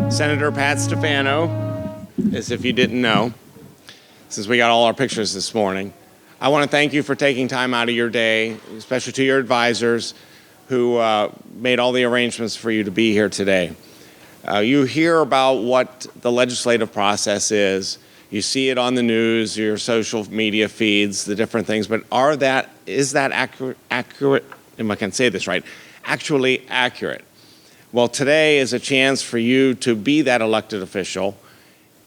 Senator Pat Stefano, as if you didn't know, since we got all our pictures this morning. I want to thank you for taking time out of your day, especially to your advisors who made all the arrangements for you to be here today. You hear about what the legislative process is. You see it on the news, your social media feeds, the different things, but is that accurate, if I can say this right, actually accurate? Well, today is a chance for you to be that elected official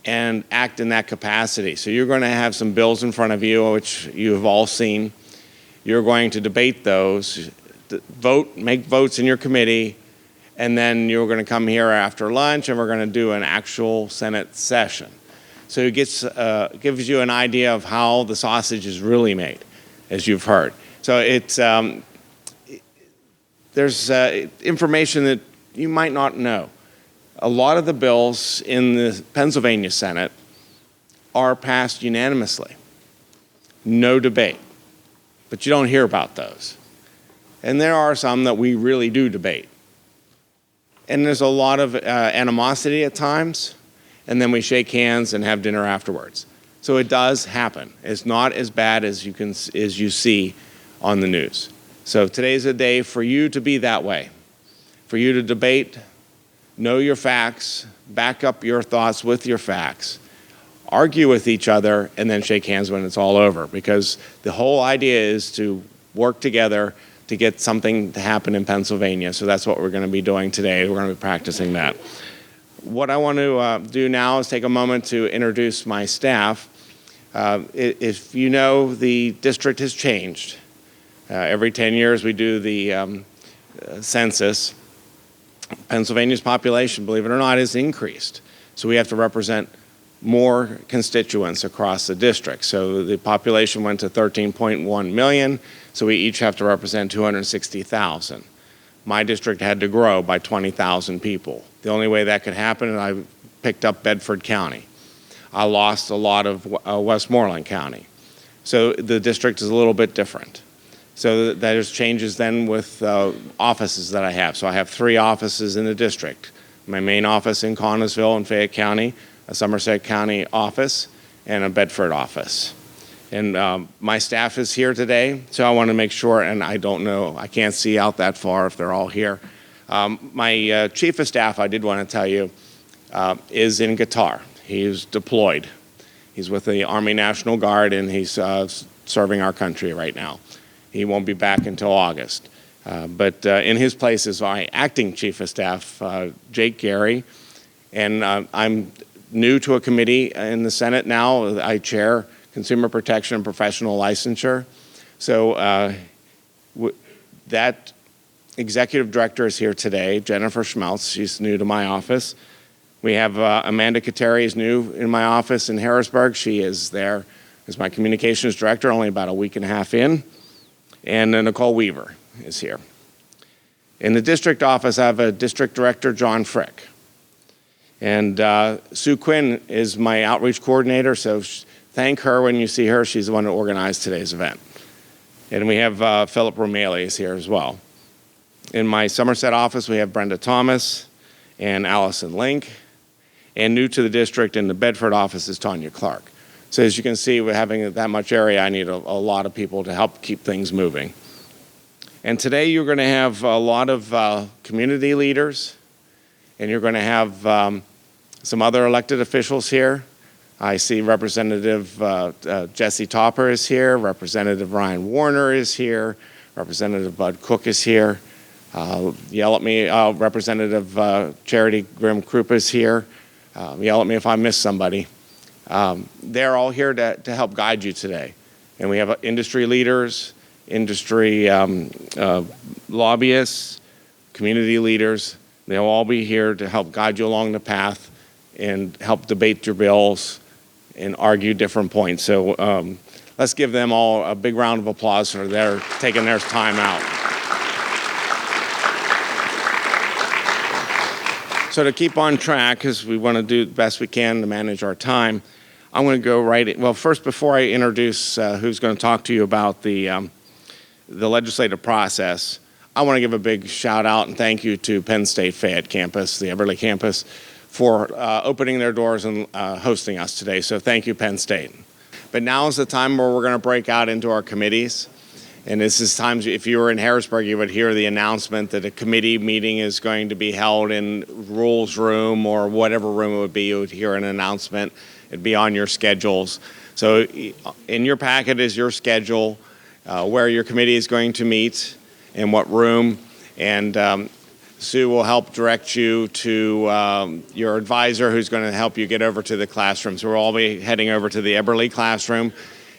and act in that capacity. So you're going to have some bills in front of you, which you have all seen. You're going to debate those, vote, make votes in your committee, and then you're going to come here after lunch and we're going to do an actual Senate session. So it gives you an idea of how the sausage is really made, as you've heard. So there's information that you might not know. A lot of the bills in the Pennsylvania Senate are passed unanimously. No debate. But you don't hear about those. And there are some that we really do debate. And there's a lot of animosity at times, and then we shake hands and have dinner afterwards. So it does happen. It's not as bad as you see on the news. So today's a day for you to be that way, for you to debate, know your facts, back up your thoughts with your facts, argue with each other, and then shake hands when it's all over. Because the whole idea is to work together to get something to happen in Pennsylvania. So that's what we're going to be doing today. We're going to be practicing that. What I want to do now is take a moment to introduce my staff. If you know, the district has changed. Every 10 years we do the census. Pennsylvania's population, believe it or not, has increased. So we have to represent more constituents across the district. So the population went to 13.1 million, so we each have to represent 260,000. My district had to grow by 20,000 people. The only way that could happen is I picked up Bedford County. I lost a lot of Westmoreland County. So the district is a little bit different. So there's changes then with offices that I have. So I have 3 offices in the district. My main office in Connellsville and Fayette County, a Somerset County office, and a Bedford office. And my staff is here today, so I want to make sure, and I don't know, I can't see out that far if they're all here. My chief of staff, I did want to tell you, is in Qatar. He's deployed. He's with the Army National Guard, and he's serving our country right now. He won't be back until August. But in his place is my acting chief of staff, Jake Gary. And I'm new to a committee in the Senate now. I chair Consumer Protection and Professional Licensure. So that executive director is here today, Jennifer Schmeltz. She's new to my office. We have Amanda Kateri is new in my office in Harrisburg. She is there as my communications director, only about a week and a half in. And Nicole Weaver is here. In the district office, I have a district director, John Frick. And Sue Quinn is my outreach coordinator, so thank her when you see her. She's the one who organized today's event. And we have Philip Romali is here as well. In my Somerset office, we have Brenda Thomas and Allison Link. And new to the district in the Bedford office is Tanya Clark. So as you can see, we're having that much area, I need a lot of people to help keep things moving. And today you're going to have a lot of community leaders, and you're going to have some other elected officials here. I see Representative Jesse Topper is here, Representative Ryan Warner is here, Representative Bud Cook is here. Yell at me, Representative Charity Grimm-Krupa is here. Yell at me if I miss somebody. They're all here to help guide you today. And we have industry leaders, industry lobbyists, community leaders. They'll all be here to help guide you along the path and help debate your bills and argue different points. So let's give them all a big round of applause for their taking their time out. So to keep on track, because we want to do the best we can to manage our time, I'm going to go right in. Well, first, before I introduce who's going to talk to you about the legislative process, I want to give a big shout out and thank you to Penn State Fayette Campus, the Eberly Campus, for opening their doors and hosting us today. So thank you, Penn State. But now is the time where we're going to break out into our committees. And this is times, if you were in Harrisburg, you would hear the announcement that a committee meeting is going to be held in Rules Room or whatever room it would be. You would hear an announcement. It'd be on your schedules. So in your packet is your schedule, where your committee is going to meet, in what room, and Sue will help direct you to your advisor who's going to help you get over to the classroom. So we'll all be heading over to the Eberly classroom.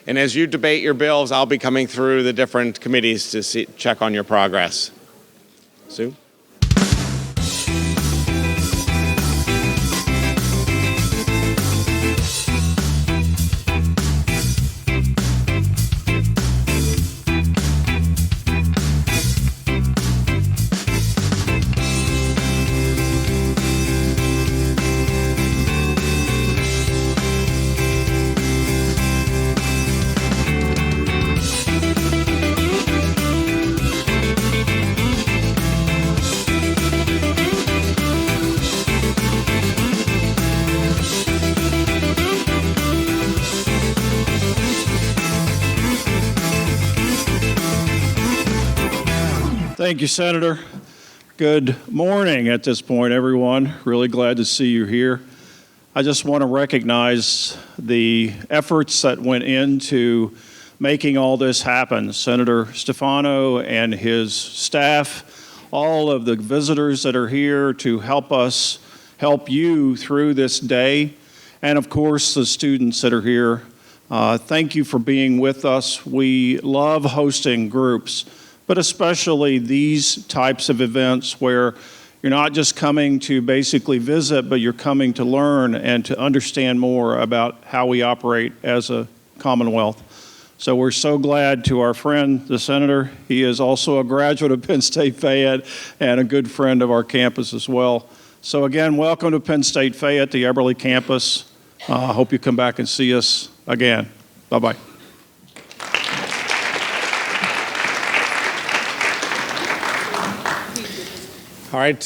And as you debate your bills, I'll be coming through the different committees to check on your progress. Sue? Thank you, Senator. Good morning at this point, everyone. Really glad to see you here. I just want to recognize the efforts that went into making all this happen. Senator Stefano and his staff, all of the visitors that are here to help us help you through this day, and of course the students that are here. Thank you for being with us. We love hosting groups, but especially these types of events where you're not just coming to basically visit, but you're coming to learn and to understand more about how we operate as a Commonwealth. So we're so glad to our friend, the Senator. He is also a graduate of Penn State Fayette and a good friend of our campus as well. So again, welcome to Penn State Fayette, the Eberly Campus. I hope you come back and see us again. Bye-bye. All right,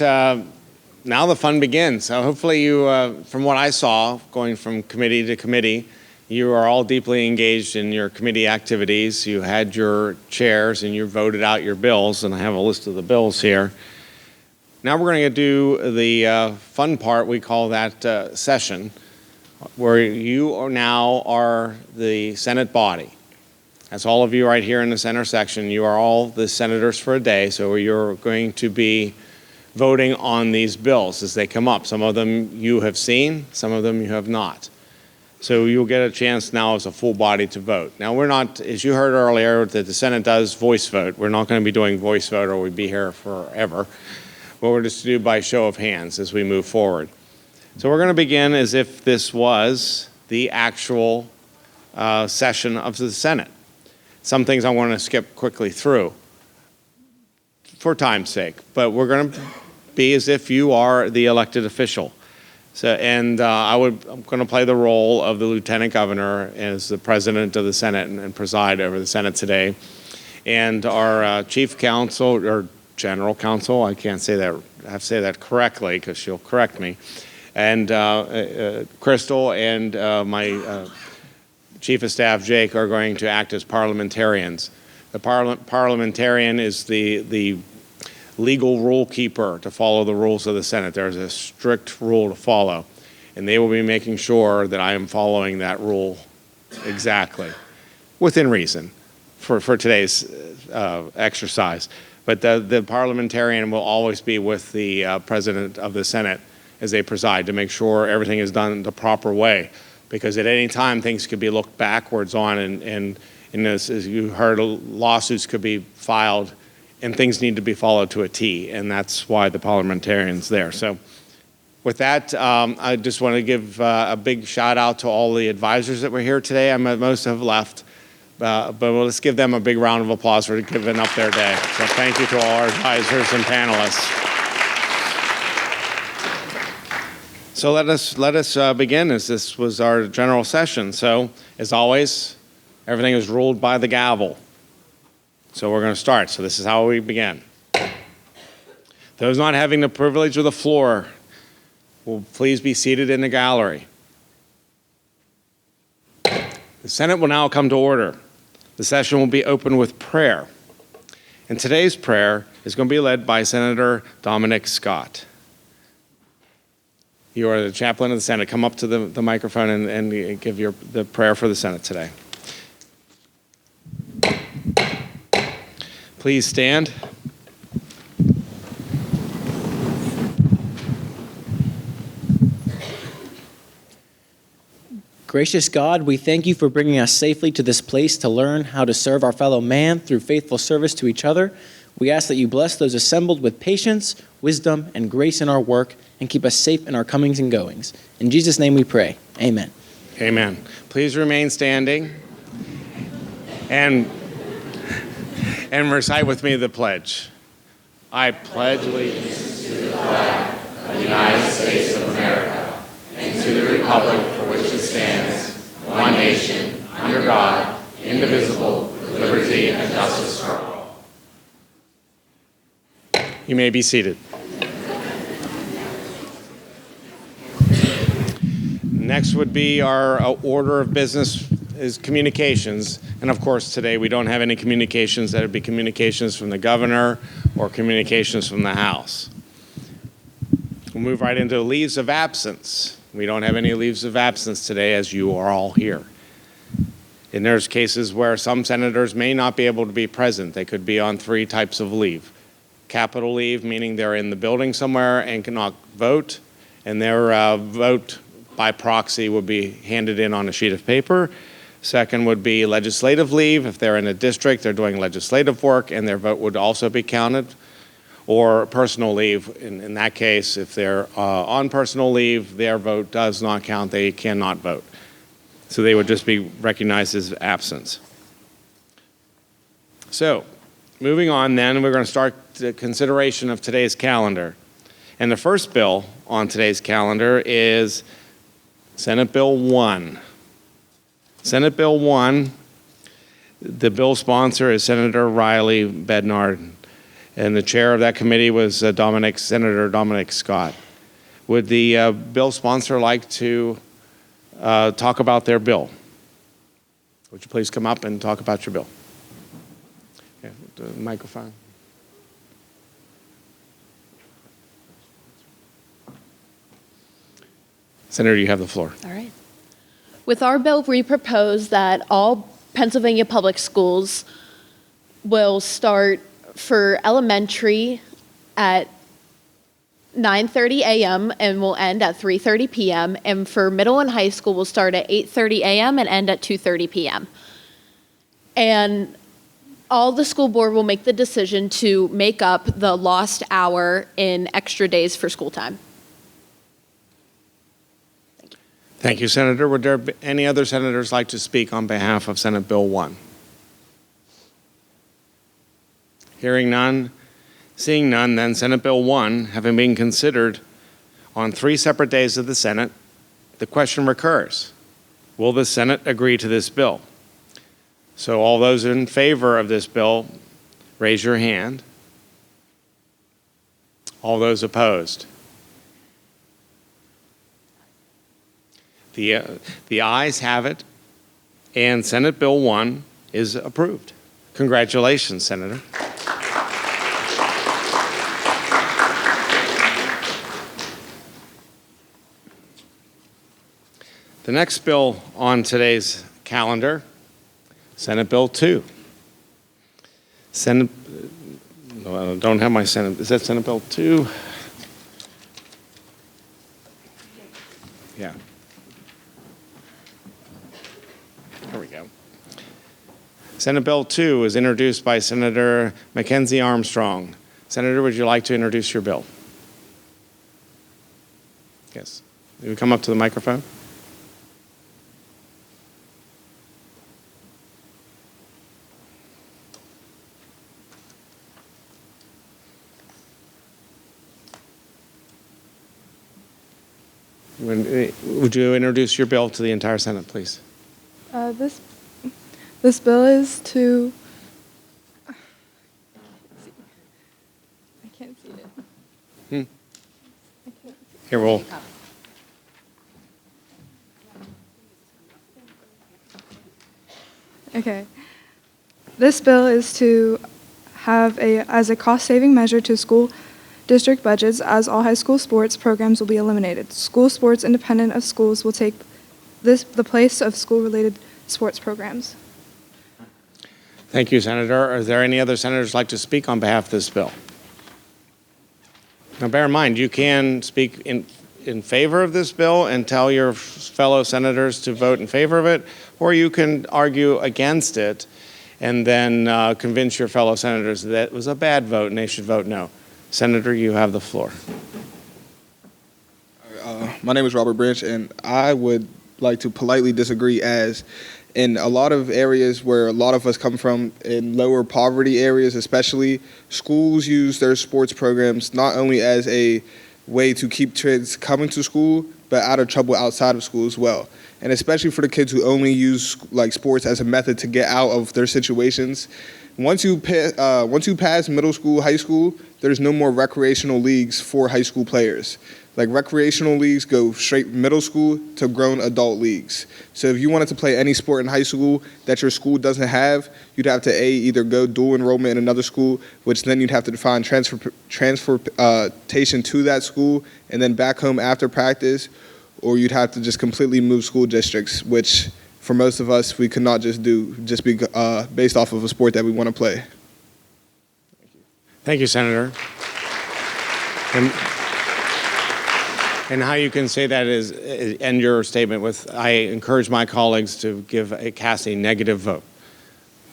now the fun begins. So hopefully you, from what I saw, going from committee to committee, you are all deeply engaged in your committee activities. You had your chairs and you voted out your bills, and I have a list of the bills here. Now we're going to do the fun part. We call that session, where you now are the Senate body. That's all of you right here in the center section. You are all the senators for a day, so you're going to be voting on these bills as they come up. Some of them you have seen, some of them you have not. So you'll get a chance now as a full body to vote. Now we're not, as you heard earlier, that the Senate does voice vote. We're not going to be doing voice vote or we'd be here forever. What we're just to do by show of hands as we move forward. So we're going to begin as if this was the actual session of the Senate. Some things I want to skip quickly through for time's sake, but we're going to be as if you are the elected official. So, and I'm going to play the role of the Lieutenant Governor as the President of the Senate and preside over the Senate today. And our Chief Counsel, or General Counsel, I can't say that, I have to say that correctly because she'll correct me, and Crystal and my Chief of Staff, Jake, are going to act as parliamentarians. The parliamentarian is the legal rule keeper to follow the rules of the Senate. There's a strict rule to follow, and they will be making sure that I am following that rule exactly, within reason, for today's exercise. But the parliamentarian will always be with the President of the Senate as they preside to make sure everything is done the proper way, because at any time things could be looked backwards on, and as you heard, lawsuits could be filed and things need to be followed to a T, and that's why the parliamentarian's there. So with that, I just want to give a big shout out to all the advisors that were here today. Most have left, but let's give them a big round of applause for giving up their day. So thank you to all our advisors and panelists. So let us begin, as this was our general session. So as always, everything is ruled by the gavel. So we're going to start. So this is how we begin. Those not having the privilege of the floor will please be seated in the gallery. The Senate will now come to order. The session will be opened with prayer. And today's prayer is going to be led by Senator Dominic Scott. You are the chaplain of the Senate. Come up to the microphone and give the prayer for the Senate today. Please stand. Gracious God, we thank you for bringing us safely to this place to learn how to serve our fellow man through faithful service to each other. We ask that you bless those assembled with patience, wisdom, and grace in our work, and keep us safe in our comings and goings. In Jesus' name we pray. Amen. Amen. Please remain standing and recite with me the pledge. I pledge allegiance to the flag of the United States of America and to the republic for which it stands, one nation, under God, indivisible, with liberty and justice for all. You may be seated. Next would be our order of business is communications. And of course, today we don't have any communications. That would be communications from the governor or communications from the House. We'll move right into leaves of absence. We don't have any leaves of absence today, as you are all here. And there's cases where some senators may not be able to be present. They could be on 3 types of leave. Capital leave, meaning they're in the building somewhere and cannot vote, and their vote by proxy would be handed in on a sheet of paper. Second would be legislative leave. If they're in a district, they're doing legislative work, and their vote would also be counted. Or personal leave. In that case, if they're on personal leave, their vote does not count. They cannot vote. So they would just be recognized as absence. So, moving on then, we're going to start the consideration of today's calendar. And the first bill on today's calendar is Senate Bill 1. Senate Bill 1, the bill sponsor is Senator Riley Bednard, and the chair of that committee was Senator Dominic Scott. Would the bill sponsor like to talk about their bill? Would you please come up and talk about your bill? Yeah, the microphone. Senator, you have the floor. All right. With our bill, we propose that all Pennsylvania public schools will start for elementary at 9:30 a.m. and will end at 3:30 p.m. And for middle and high school, will start at 8:30 a.m. and end at 2:30 p.m. And all the school board will make the decision to make up the lost hour in extra days for school time. Thank you, Senator. Would there be any other senators like to speak on behalf of Senate Bill 1? Hearing none, seeing none, then Senate Bill 1, having been considered on 3 separate days of the Senate, the question recurs, will the Senate agree to this bill? So all those in favor of this bill, raise your hand. All those opposed? The ayes have it, and Senate Bill 1 is approved. Congratulations, Senator. The next bill on today's calendar, Senate Bill 2. No, I don't have my Senate. Is that Senate Bill 2? Yeah. There we go. Senate Bill 2 is introduced by Senator Mackenzie Armstrong. Senator, would you like to introduce your bill? Yes. Will you come up to the microphone? Would you introduce your bill to the entire Senate, please? This bill is to. I can't see it. Here, we'll Okay. This bill is to have as a cost-saving measure to school district budgets, as all high school sports programs will be eliminated. School sports independent of schools will take the place of school-related sports programs. Thank you, Senator. Are there any other senators who'd like to speak on behalf of this bill? Now, bear in mind, you can speak in favor of this bill and tell your fellow senators to vote in favor of it, or you can argue against it and then convince your fellow senators that it was a bad vote and they should vote no. Senator, you have the floor. My name is Robert Branch, and I would like to politely disagree, as in a lot of areas where a lot of us come from, in lower poverty areas especially, schools use their sports programs not only as a way to keep kids coming to school, but out of trouble outside of school as well. And especially for the kids who only use sports as a method to get out of their situations. Once you pass middle school, high school, there's no more recreational leagues for high school players. Recreational leagues go straight middle school to grown adult leagues. So if you wanted to play any sport in high school that your school doesn't have, you'd have to either go dual enrollment in another school, which then you'd have to find transportation to that school and then back home after practice, or you'd have to just completely move school districts, which for most of us we could not just do, just be based off of a sport that we want to play. Thank you, Senator. And how you can say that is end your statement with, I encourage my colleagues to cast a negative vote.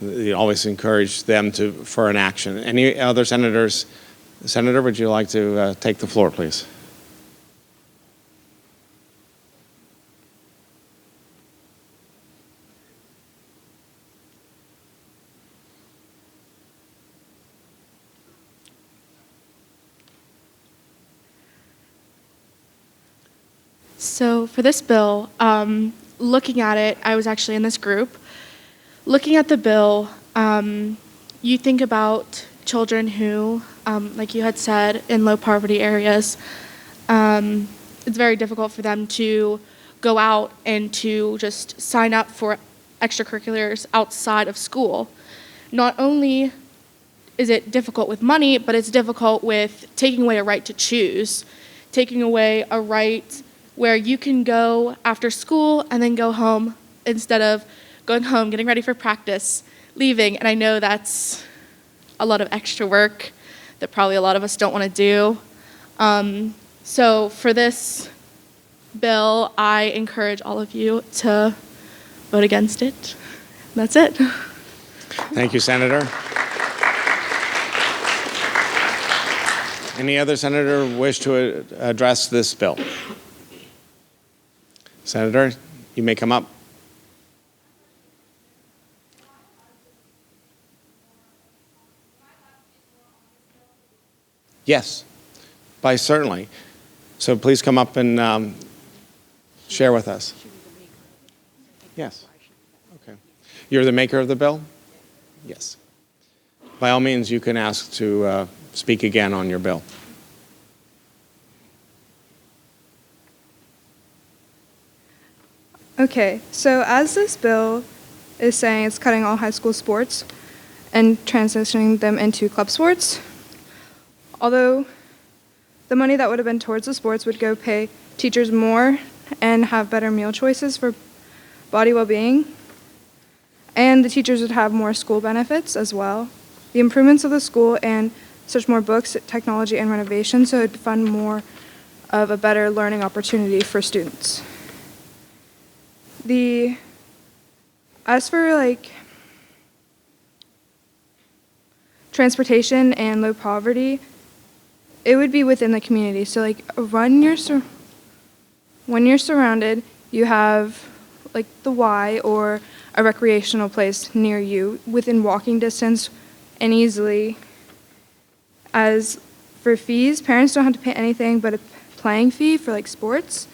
You always encourage them for an action. Any other senators? Senator, would you like to take the floor, please? So for this bill, looking at it, I was actually in this group. Looking at the bill, you think about children who, like you had said, in low poverty areas, it's very difficult for them to go out and to just sign up for extracurriculars outside of school. Not only is it difficult with money, but it's difficult with taking away a right to choose, taking away a right where you can go after school and then go home instead of going home, getting ready for practice, leaving. And I know that's a lot of extra work that probably a lot of us don't want to do. So for this bill, I encourage all of you to vote against it. That's it. Thank you, Senator. Any other senator wish to address this bill? Senator, you may come up. Yes, certainly. So please come up and share with us. Yes. Okay. You're the maker of the bill? Yes. By all means, you can ask to speak again on your bill. Okay, so as this bill is saying, it's cutting all high school sports and transitioning them into club sports. Although the money that would have been towards the sports would go pay teachers more and have better meal choices for body well-being. And the teachers would have more school benefits as well. The improvements of the school and such more books, technology, and renovations, so it would fund more of a better learning opportunity for students. As for transportation and low poverty, it would be within the community. So when you're surrounded, you have the Y or a recreational place near you within walking distance and easily. As for fees, parents don't have to pay anything but a playing fee for sports.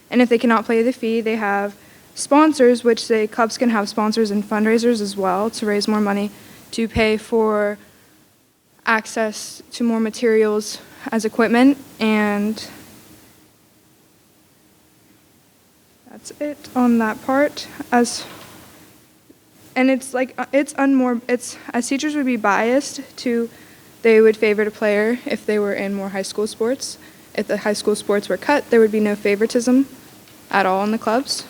And if they cannot pay the fee, they have sponsors, which clubs can have sponsors and fundraisers as well to raise more money to pay for access to more materials as equipment. And that's it on that part. and it's like it's as teachers would be biased to, they would favor a player if they were in more high school sports. If the high school sports were cut, there would be no favoritism at all in the clubs.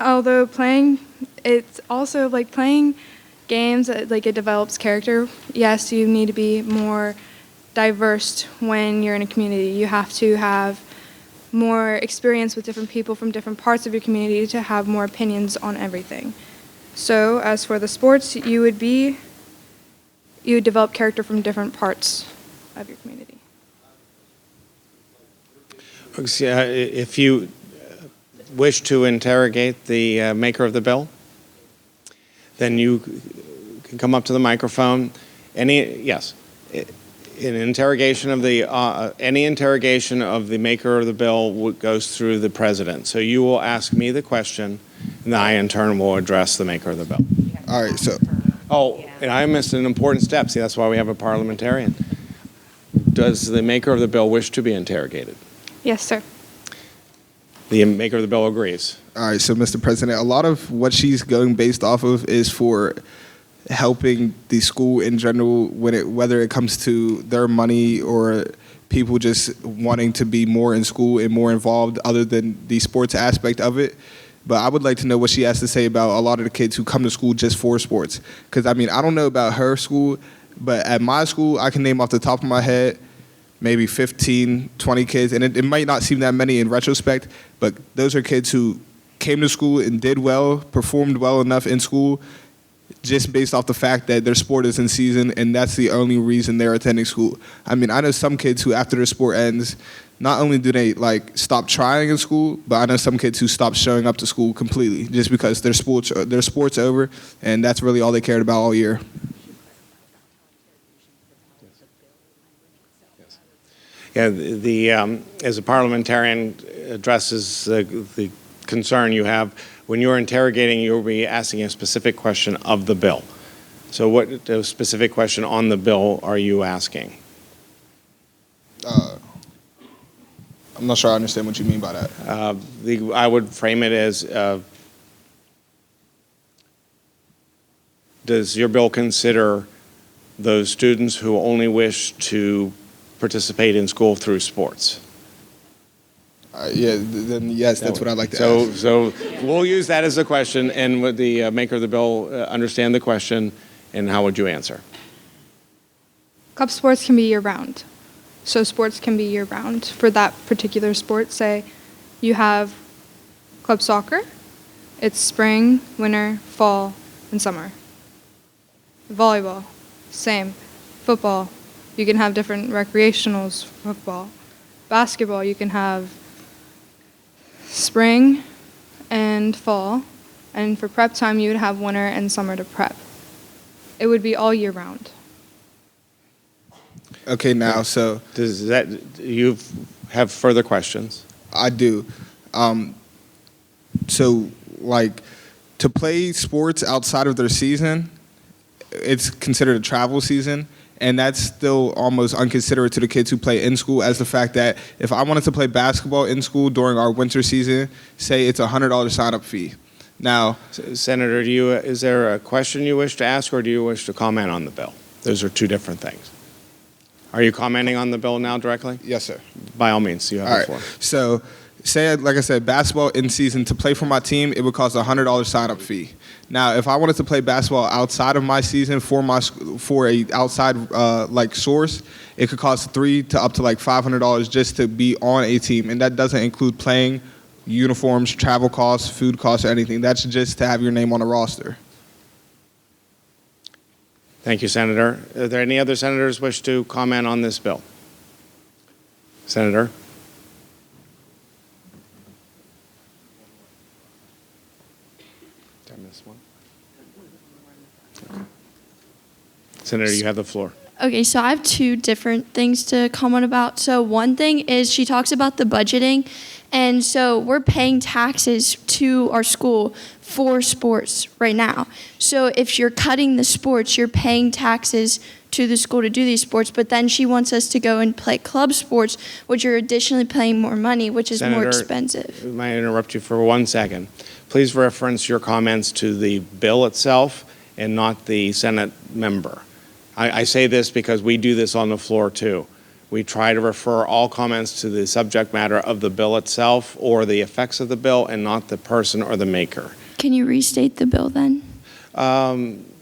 Although it's also like playing games, like it develops character. Yes, you need to be more diverse when you're in a community. You have to have more experience with different people from different parts of your community to have more opinions on everything. So as for the sports, you would develop character from different parts of your community. If you wish to interrogate the maker of the bill, then you can come up to the microphone. Yes. An interrogation of any interrogation of the maker of the bill goes through the president. So you will ask me the question, and I in turn will address the maker of the bill. All right, so. Oh, and I missed an important step. See, that's why we have a parliamentarian. Does the maker of the bill wish to be interrogated? Yes, sir. The maker of the bill agrees. All right, so Mr. President, a lot of what she's going based off of is for helping the school in general, whether it comes to their money or people just wanting to be more in school and more involved other than the sports aspect of it. But I would like to know what she has to say about a lot of the kids who come to school just for sports. Because, I mean, I don't know about her school, but at my school, I can name off the top of my head maybe 15, 20 kids, and it might not seem that many in retrospect, but those are kids who came to school and did well, performed well enough in school, just based off the fact that their sport is in season, and that's the only reason they're attending school. I mean, I know some kids who, after their sport ends, not only do they stop trying in school, but I know some kids who stop showing up to school completely just because their sport's over, and that's really all they cared about all year. Yeah, as a parliamentarian addresses the concern you have, when you're interrogating, you'll be asking a specific question of the bill. So what specific question on the bill are you asking? I'm not sure I understand what you mean by that. I would frame it as, does your bill consider those students who only wish to participate in school through sports? Then yes, that's what I'd like to ask. So we'll use that as a question, and would the maker of the bill understand the question, and how would you answer? Club sports can be year-round. So sports can be year-round. For that particular sport, say you have club soccer, it's spring, winter, fall, and summer. Volleyball, same. Football, you can have different recreationals for football. Basketball, you can have spring and fall, and for prep time, you would have winter and summer to prep. It would be all year round. Okay, now, so. Does that, you have further questions? I do. So, to play sports outside of their season, it's considered a travel season. And that's still almost unconsiderate to the kids who play in school, as the fact that if I wanted to play basketball in school during our winter season, say it's a $100 sign-up fee. Now, Senator, is there a question you wish to ask, or do you wish to comment on the bill? Those are two different things. Are you commenting on the bill now directly? Yes, sir. By all means, you have the floor. So, say, like I said, basketball in season, to play for my team, it would cost a $100 sign-up fee. Now, if I wanted to play basketball outside of my season for a outside source, it could cost $300 to up to $500 just to be on a team, and that doesn't include playing, uniforms, travel costs, food costs, or anything. That's just to have your name on the roster. Thank you, Senator. Are there any other senators wish to comment on this bill? Senator? Senator, you have the floor. Okay, so I have two different things to comment about. So one thing is she talks about the budgeting, and so we're paying taxes to our school for sports right now. So if you're cutting the sports, you're paying taxes to the school to do these sports, but then she wants us to go and play club sports, which are additionally paying more money, which is more Senator, expensive. May I interrupt you for 1 second? Please reference your comments to the bill itself and not the Senate member. I say this because we do this on the floor too. We try to refer all comments to the subject matter of the bill itself or the effects of the bill and not the person or the maker. Can you restate the bill then?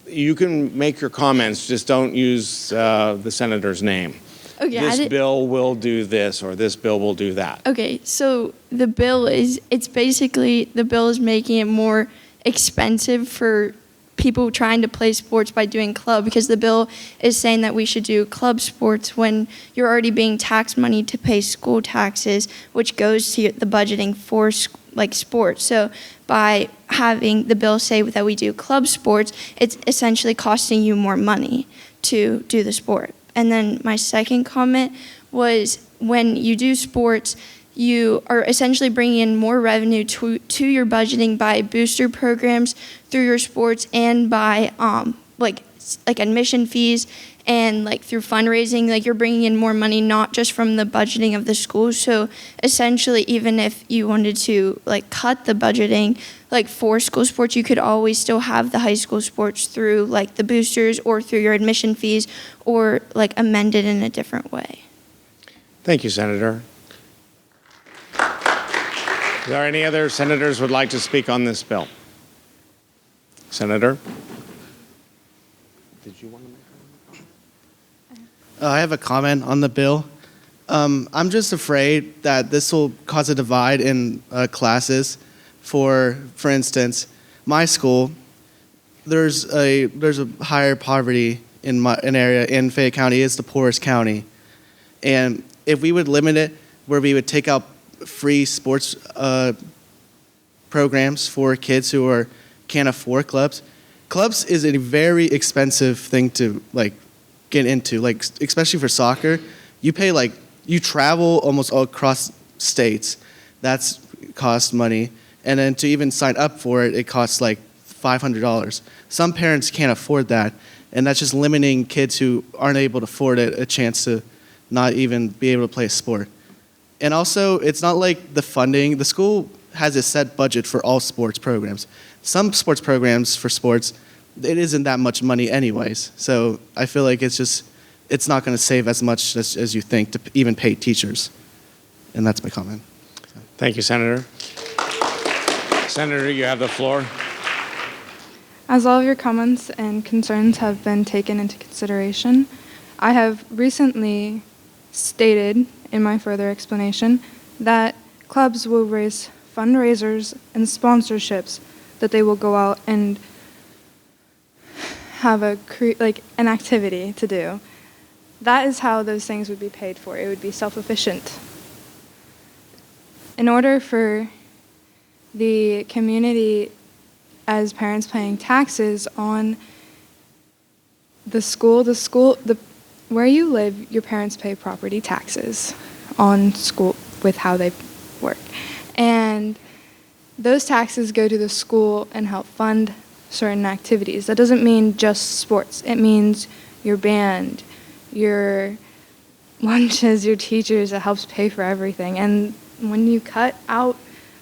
You can make your comments, just don't use the senator's name. Okay, This bill will do this or this bill will do that. Okay, so the bill is, it's basically, the bill is making it more expensive for people trying to play sports by doing club, because the bill is saying that we should do club sports when you're already being taxed money to pay school taxes, which goes to the budgeting for like sports. So by having the bill say that we do club sports, it's essentially costing you more money to do the sport. And then my second comment was, when you do sports, you are essentially bringing in more revenue to your budgeting by booster programs through your sports and by like admission fees and like through fundraising. Like, you're bringing in more money, not just from the budgeting of the school. So essentially, even if you wanted to like cut the budgeting like for school sports, you could always still have the high school sports through like the boosters or through your admission fees, or like amended in a different way. Thank you, Senator. Are there any other senators who would like to speak on this bill? Senator? Did you want to make a comment? I have a comment on the bill. I'm just afraid that this will cause a divide in classes. For instance, my school, there's a higher poverty in an area in Fayette County. It's the poorest county, and if we would limit it, where we would take out free sports programs for kids who can't afford clubs. Clubs is a very expensive thing to like get into, like especially for soccer. You pay you travel almost all across states. That's cost money, and then to even sign up for it, it costs like $500. Some parents can't afford that, and that's just limiting kids who aren't able to afford it a chance to not even be able to play a sport. And also, it's not like the funding. The school has a set budget for all sports programs. Some sports programs for sports, it isn't that much money anyways. So I feel like it's not going to save as much as you think to even pay teachers. And that's my comment. Thank you, Senator. Senator, you have the floor. As all of your comments and concerns have been taken into consideration, I have recently stated in my further explanation that clubs will raise fundraisers and sponsorships, that they will go out and have an activity to do. That is how those things would be paid for. It would be self-efficient. In order for the community, as parents paying taxes on where you live, your parents pay property taxes on school with how they work. And those taxes go to the school and help fund certain activities. That doesn't mean just sports. It means your band, your lunches, your teachers. It helps pay for everything. And when you cut out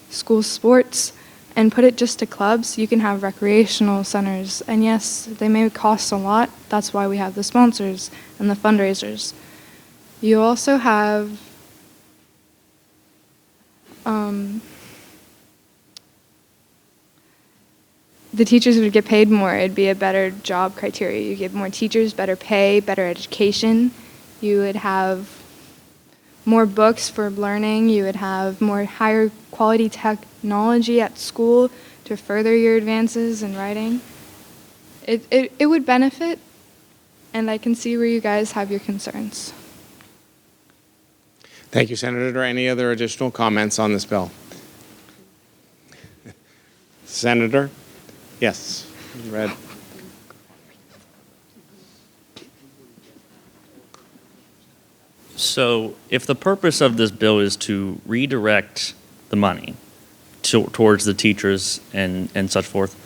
school sports and put it just to clubs, you can have recreational centers. And yes, they may cost a lot. That's why we have the sponsors and the fundraisers. You also have the teachers would get paid more. It'd be a better job criteria. You get more teachers, better pay, better education. You would have more books for learning. You would have more higher quality technology at school to further your advances in writing. It would benefit, and I can see where you guys have your concerns. Thank you, Senator. Any other additional comments on this bill? Senator? Yes, red. So if the purpose of this bill is to redirect the money towards the teachers and such forth,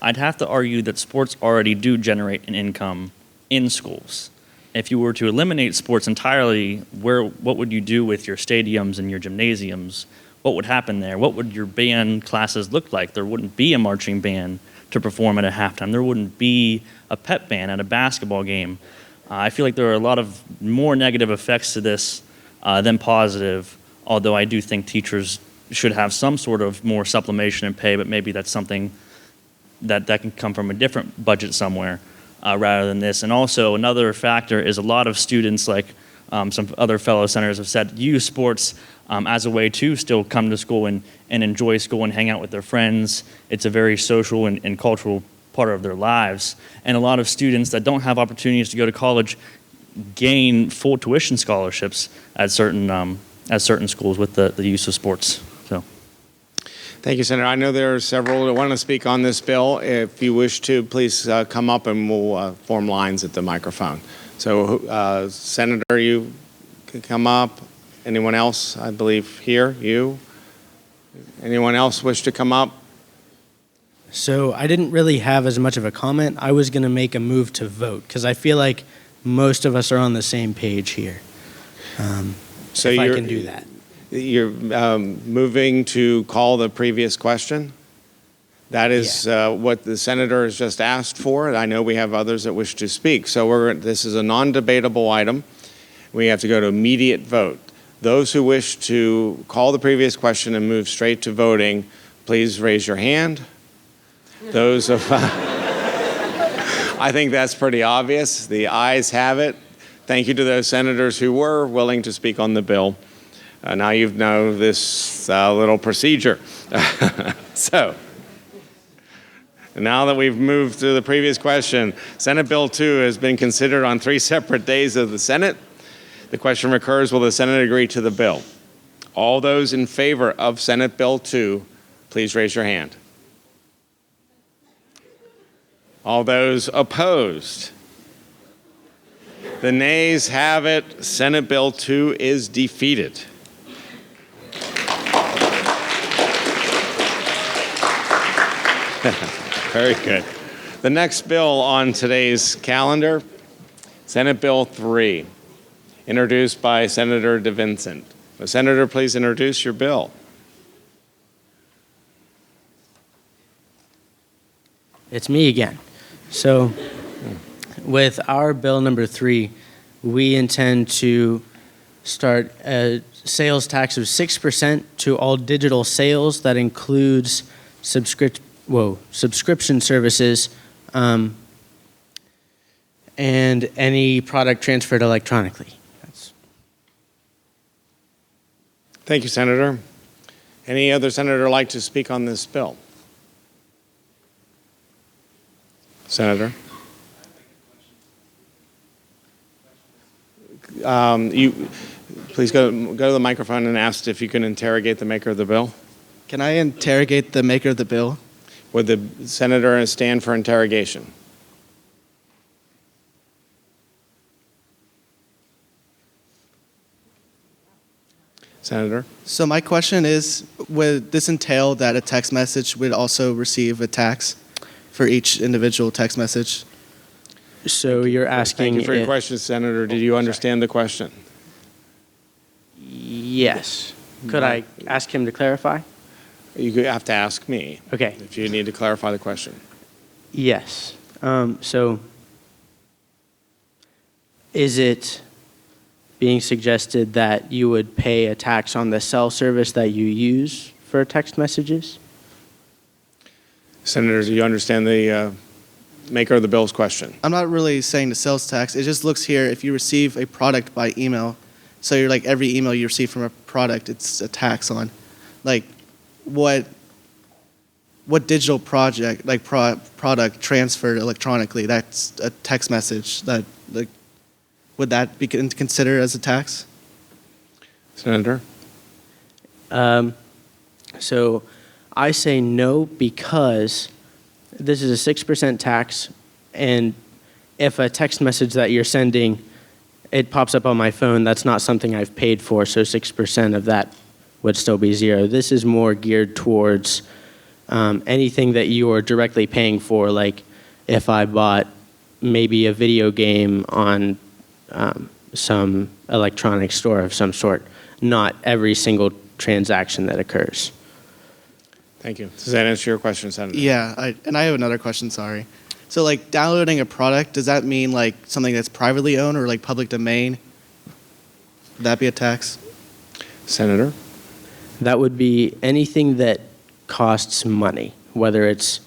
I'd have to argue that sports already do generate an income in schools. If you were to eliminate sports entirely, what would you do with your stadiums and your gymnasiums? What would happen there? What would your band classes look like? There wouldn't be a marching band to perform at a halftime. There wouldn't be a pep band at a basketball game. I feel like there are a lot of more negative effects to this than positive, although I do think teachers should have some sort of more supplementation in pay, but maybe that's something that can come from a different budget somewhere rather than this. And also another factor is a lot of students, like some other fellow senators have said, use sports as a way to still come to school and enjoy school and hang out with their friends. It's a very social and cultural part of their lives. And a lot of students that don't have opportunities to go to college gain full tuition scholarships at certain schools with the use of sports. So, Thank you, Senator. I know there are several that want to speak on this bill. If you wish to, please come up and we'll form lines at the microphone. So, Senator, you can come up. Anyone else? I believe here, you. Anyone else wish to come up? So I didn't really have as much of a comment. I was going to make a move to vote because I feel like most of us are on the same page here. So if I can do that. You're moving to call the previous question? That is what the senator has just asked for. I know we have others that wish to speak. So this is a non-debatable item. We have to go to immediate vote. Those who wish to call the previous question and move straight to voting, please raise your hand. Those of, I think that's pretty obvious. The ayes have it. Thank you to those senators who were willing to speak on the bill. Now you know this little procedure. So, now that we've moved to the previous question, Senate Bill 2 has been considered on 3 separate days of the Senate. The question recurs, will the Senate agree to the bill? All those in favor of Senate Bill 2, please raise your hand. All those opposed? The nays have it. Senate Bill 2 is defeated. Very good. The next bill on today's calendar, Senate Bill 3, introduced by Senator DeVincent. Senator, please introduce your bill. It's me again. So with our bill number 3, we intend to start a sales tax of 6% to all digital sales. That includes subscription services and any product transferred electronically. Thank you, Senator. Any other senator like to speak on this bill? Senator? You please go to the microphone and ask if you can interrogate the maker of the bill. Can I interrogate the maker of the bill? Would the senator stand for interrogation? Senator? So my question is, would this entail that a text message would also receive a tax for each individual text message? So you're asking... Thank you for your question, Senator. Did you understand the question? Yes. Could I ask him to clarify? You have to ask me. Okay. If you need to clarify the question. Yes. So is it being suggested that you would pay a tax on the cell service that you use for text messages? Senator, do you understand the maker of the bill's question? I'm not really saying the sales tax. It just looks here, if you receive a product by email, so you're like every email you receive from a product, it's a tax on. Like what digital project, like product transferred electronically, that's a text message that, like, would that be considered as a tax? Senator? So I say no because this is a 6% tax, and if a text message that you're sending, it pops up on my phone, that's not something I've paid for, so 6% of that would still be zero. This is more geared towards anything that you are directly paying for, like if I bought maybe a video game on some electronic store of some sort, not every single transaction that occurs. Thank you. Does that answer your question, Senator? Yeah, I have another question, sorry. So like downloading a product, does that mean like something that's privately owned or like public domain? Would that be a tax? Senator? That would be anything that costs money, whether it's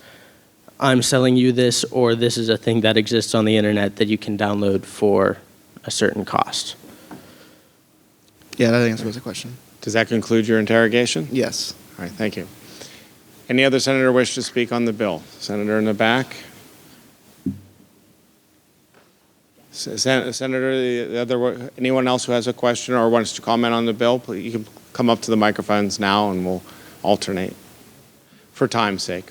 I'm selling you this or this is a thing that exists on the internet that you can download for a certain cost. Yeah, that answers the question. Does that conclude your interrogation? Yes. All right, thank you. Any other senator wish to speak on the bill? Senator in the back? Senator, anyone else who has a question or wants to comment on the bill, please, you can come up to the microphones now and we'll alternate for time's sake.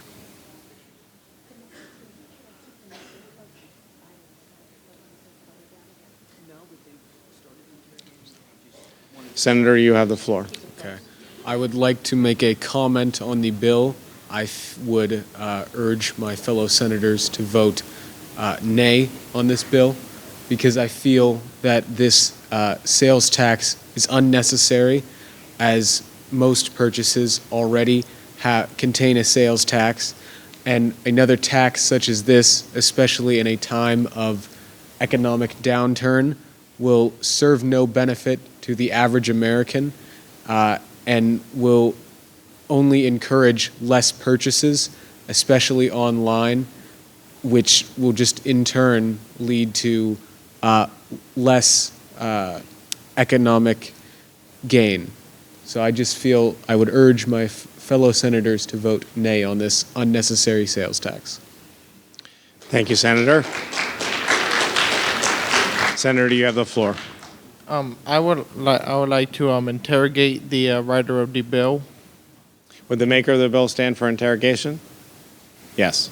Senator, you have the floor. Okay. I would like to make a comment on the bill. I would urge my fellow senators to vote nay on this bill because I feel that this sales tax is unnecessary, as most purchases already contain a sales tax, and another tax such as this, especially in a time of economic downturn, will serve no benefit to the average American and will only encourage less purchases, especially online, which will just in turn lead to less economic gain. So I just feel I would urge my fellow senators to vote nay on this unnecessary sales tax. Thank you, Senator. Senator, you have the floor. I would like to interrogate the writer of the bill. Would the maker of the bill stand for interrogation? Yes.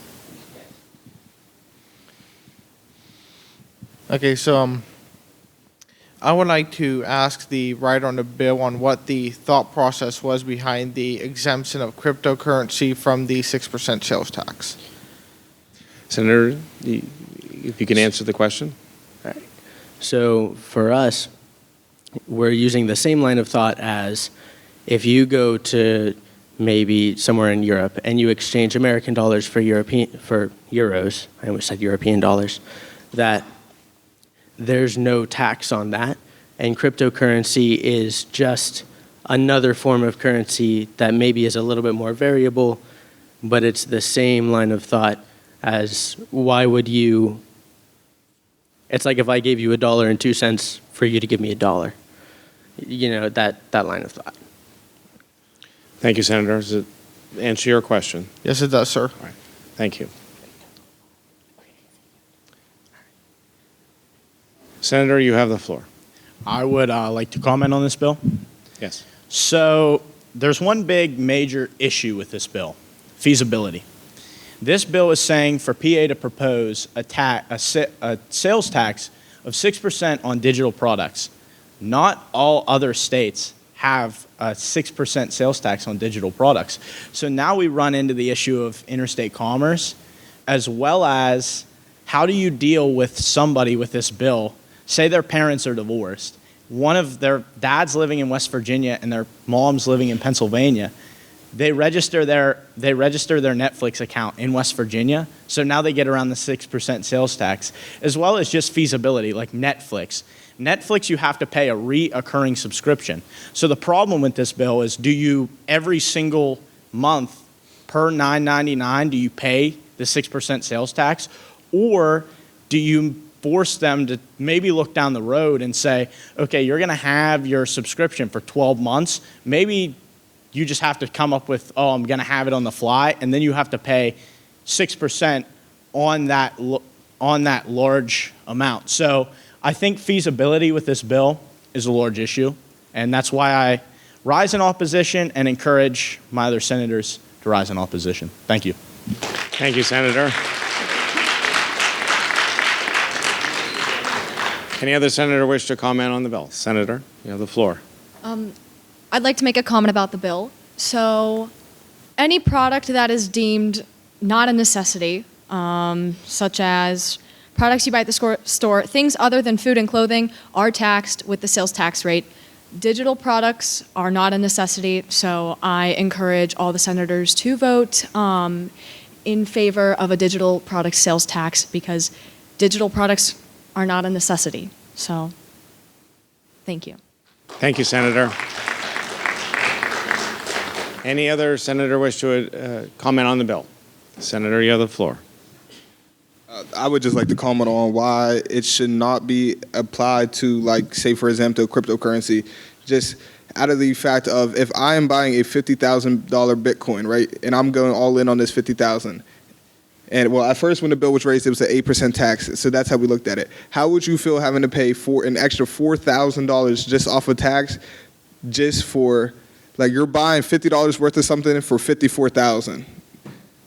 Okay, so I would like to ask the writer on the bill on what the thought process was behind the exemption of cryptocurrency from the 6% sales tax. Senator, if you can answer the question. So for us, we're using the same line of thought as if you go to maybe somewhere in Europe and you exchange American dollars for euros, I almost said European dollars, that there's no tax on that, and cryptocurrency is just another form of currency that maybe is a little bit more variable, but it's the same line of thought as why would you. It's like if I gave you $1.02 for you to give me $1. You know, that line of thought. Thank you, Senator. Does it answer your question? Yes, it does, sir. All right. Thank you. Senator, you have the floor. I would like to comment on this bill. Yes. So there's one big major issue with this bill, feasibility. This bill is saying for PA to propose a sales tax of 6% on digital products. Not all other states have a 6% sales tax on digital products. So now we run into the issue of interstate commerce, as well as how do you deal with somebody with this bill, say their parents are divorced, one of their dad's living in West Virginia and their mom's living in Pennsylvania. They register their Netflix account in West Virginia, so now they get around the 6% sales tax, as well as just feasibility, like Netflix. Netflix, you have to pay a reoccurring subscription. So the problem with this bill is, do you every single month per $9.99 do you pay the 6% sales tax, or do you force them to maybe look down the road and say, okay, you're going to have your subscription for 12 months, maybe you just have to come up with, oh, I'm going to have it on the fly, and then you have to pay 6% on that large amount. So I think feasibility with this bill is a large issue, and that's why I rise in opposition and encourage my other senators to rise in opposition. Thank you. Thank you, Senator. Any other senator wish to comment on the bill? Senator, you have the floor. I'd like to make a comment about the bill. So, any product that is deemed not a necessity, such as Products you buy at the store, things other than food and clothing, are taxed with the sales tax rate. Digital products are not a necessity, so I encourage all the senators to vote in favor of a digital product sales tax because digital products are not a necessity. So, thank you. Thank you, Senator. Any other senator wish to comment on the bill? Senator, you have the floor. I would just like to comment on why it should not be applied to, like, say, for example, cryptocurrency. Just out of the fact of if I am buying a $50,000 Bitcoin, right, and I'm going all in on this $50,000, and well, at first when the bill was raised, it was an 8% tax, so that's how we looked at it. How would you feel having to pay for an extra $4,000 just off of tax, just for, like, you're buying $50 worth of something for $54,000?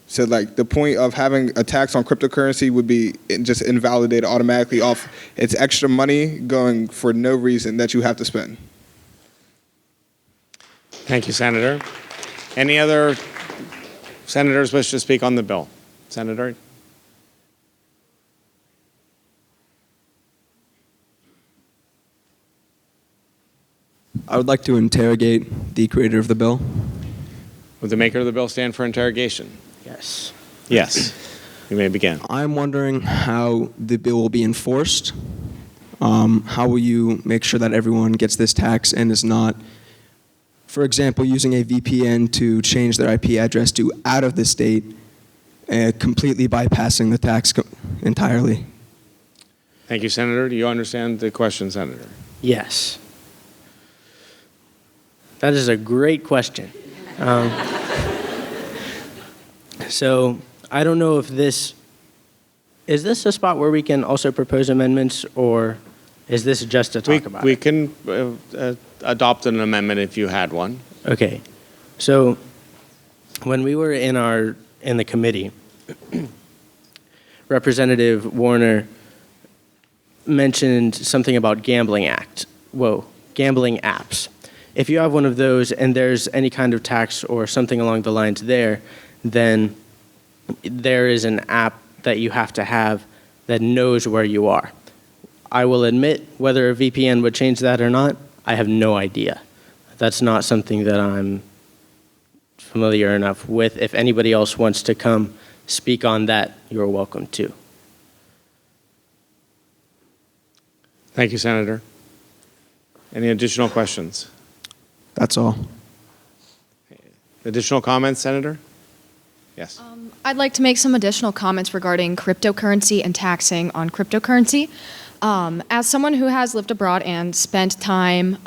So, like, the point of having a tax on cryptocurrency would be just invalidated automatically off it's extra money going for no reason that you have to spend. Thank you, Senator. Any other senators wish to speak on the bill? Senator? I would like to interrogate the creator of the bill. Would the maker of the bill stand for interrogation? Yes. Yes. You may begin. I'm wondering how the bill will be enforced. How will you make sure that everyone gets this tax and is not, for example, using a VPN to change their IP address to out of the state, completely bypassing the tax entirely? Thank you, Senator. Do you understand the question, Senator? Yes. That is a great question. So I don't know if is this a spot where we can also propose amendments, or is this just to talk about it? We can adopt an amendment if you had one. Okay. So when we were in the committee, Representative Warner mentioned something about gambling apps. If you have one of those and there's any kind of tax or something along the lines there, then there is an app that you have to have that knows where you are. I will admit, whether a VPN would change that or not, I have no idea. That's not something that I'm familiar enough with. If anybody else wants to come speak on that, you're welcome to. Thank you, Senator. Any additional questions? That's all. Additional comments, Senator? Yes. I'd like to make some additional comments regarding cryptocurrency and taxing on cryptocurrency. As someone who has lived abroad and spent time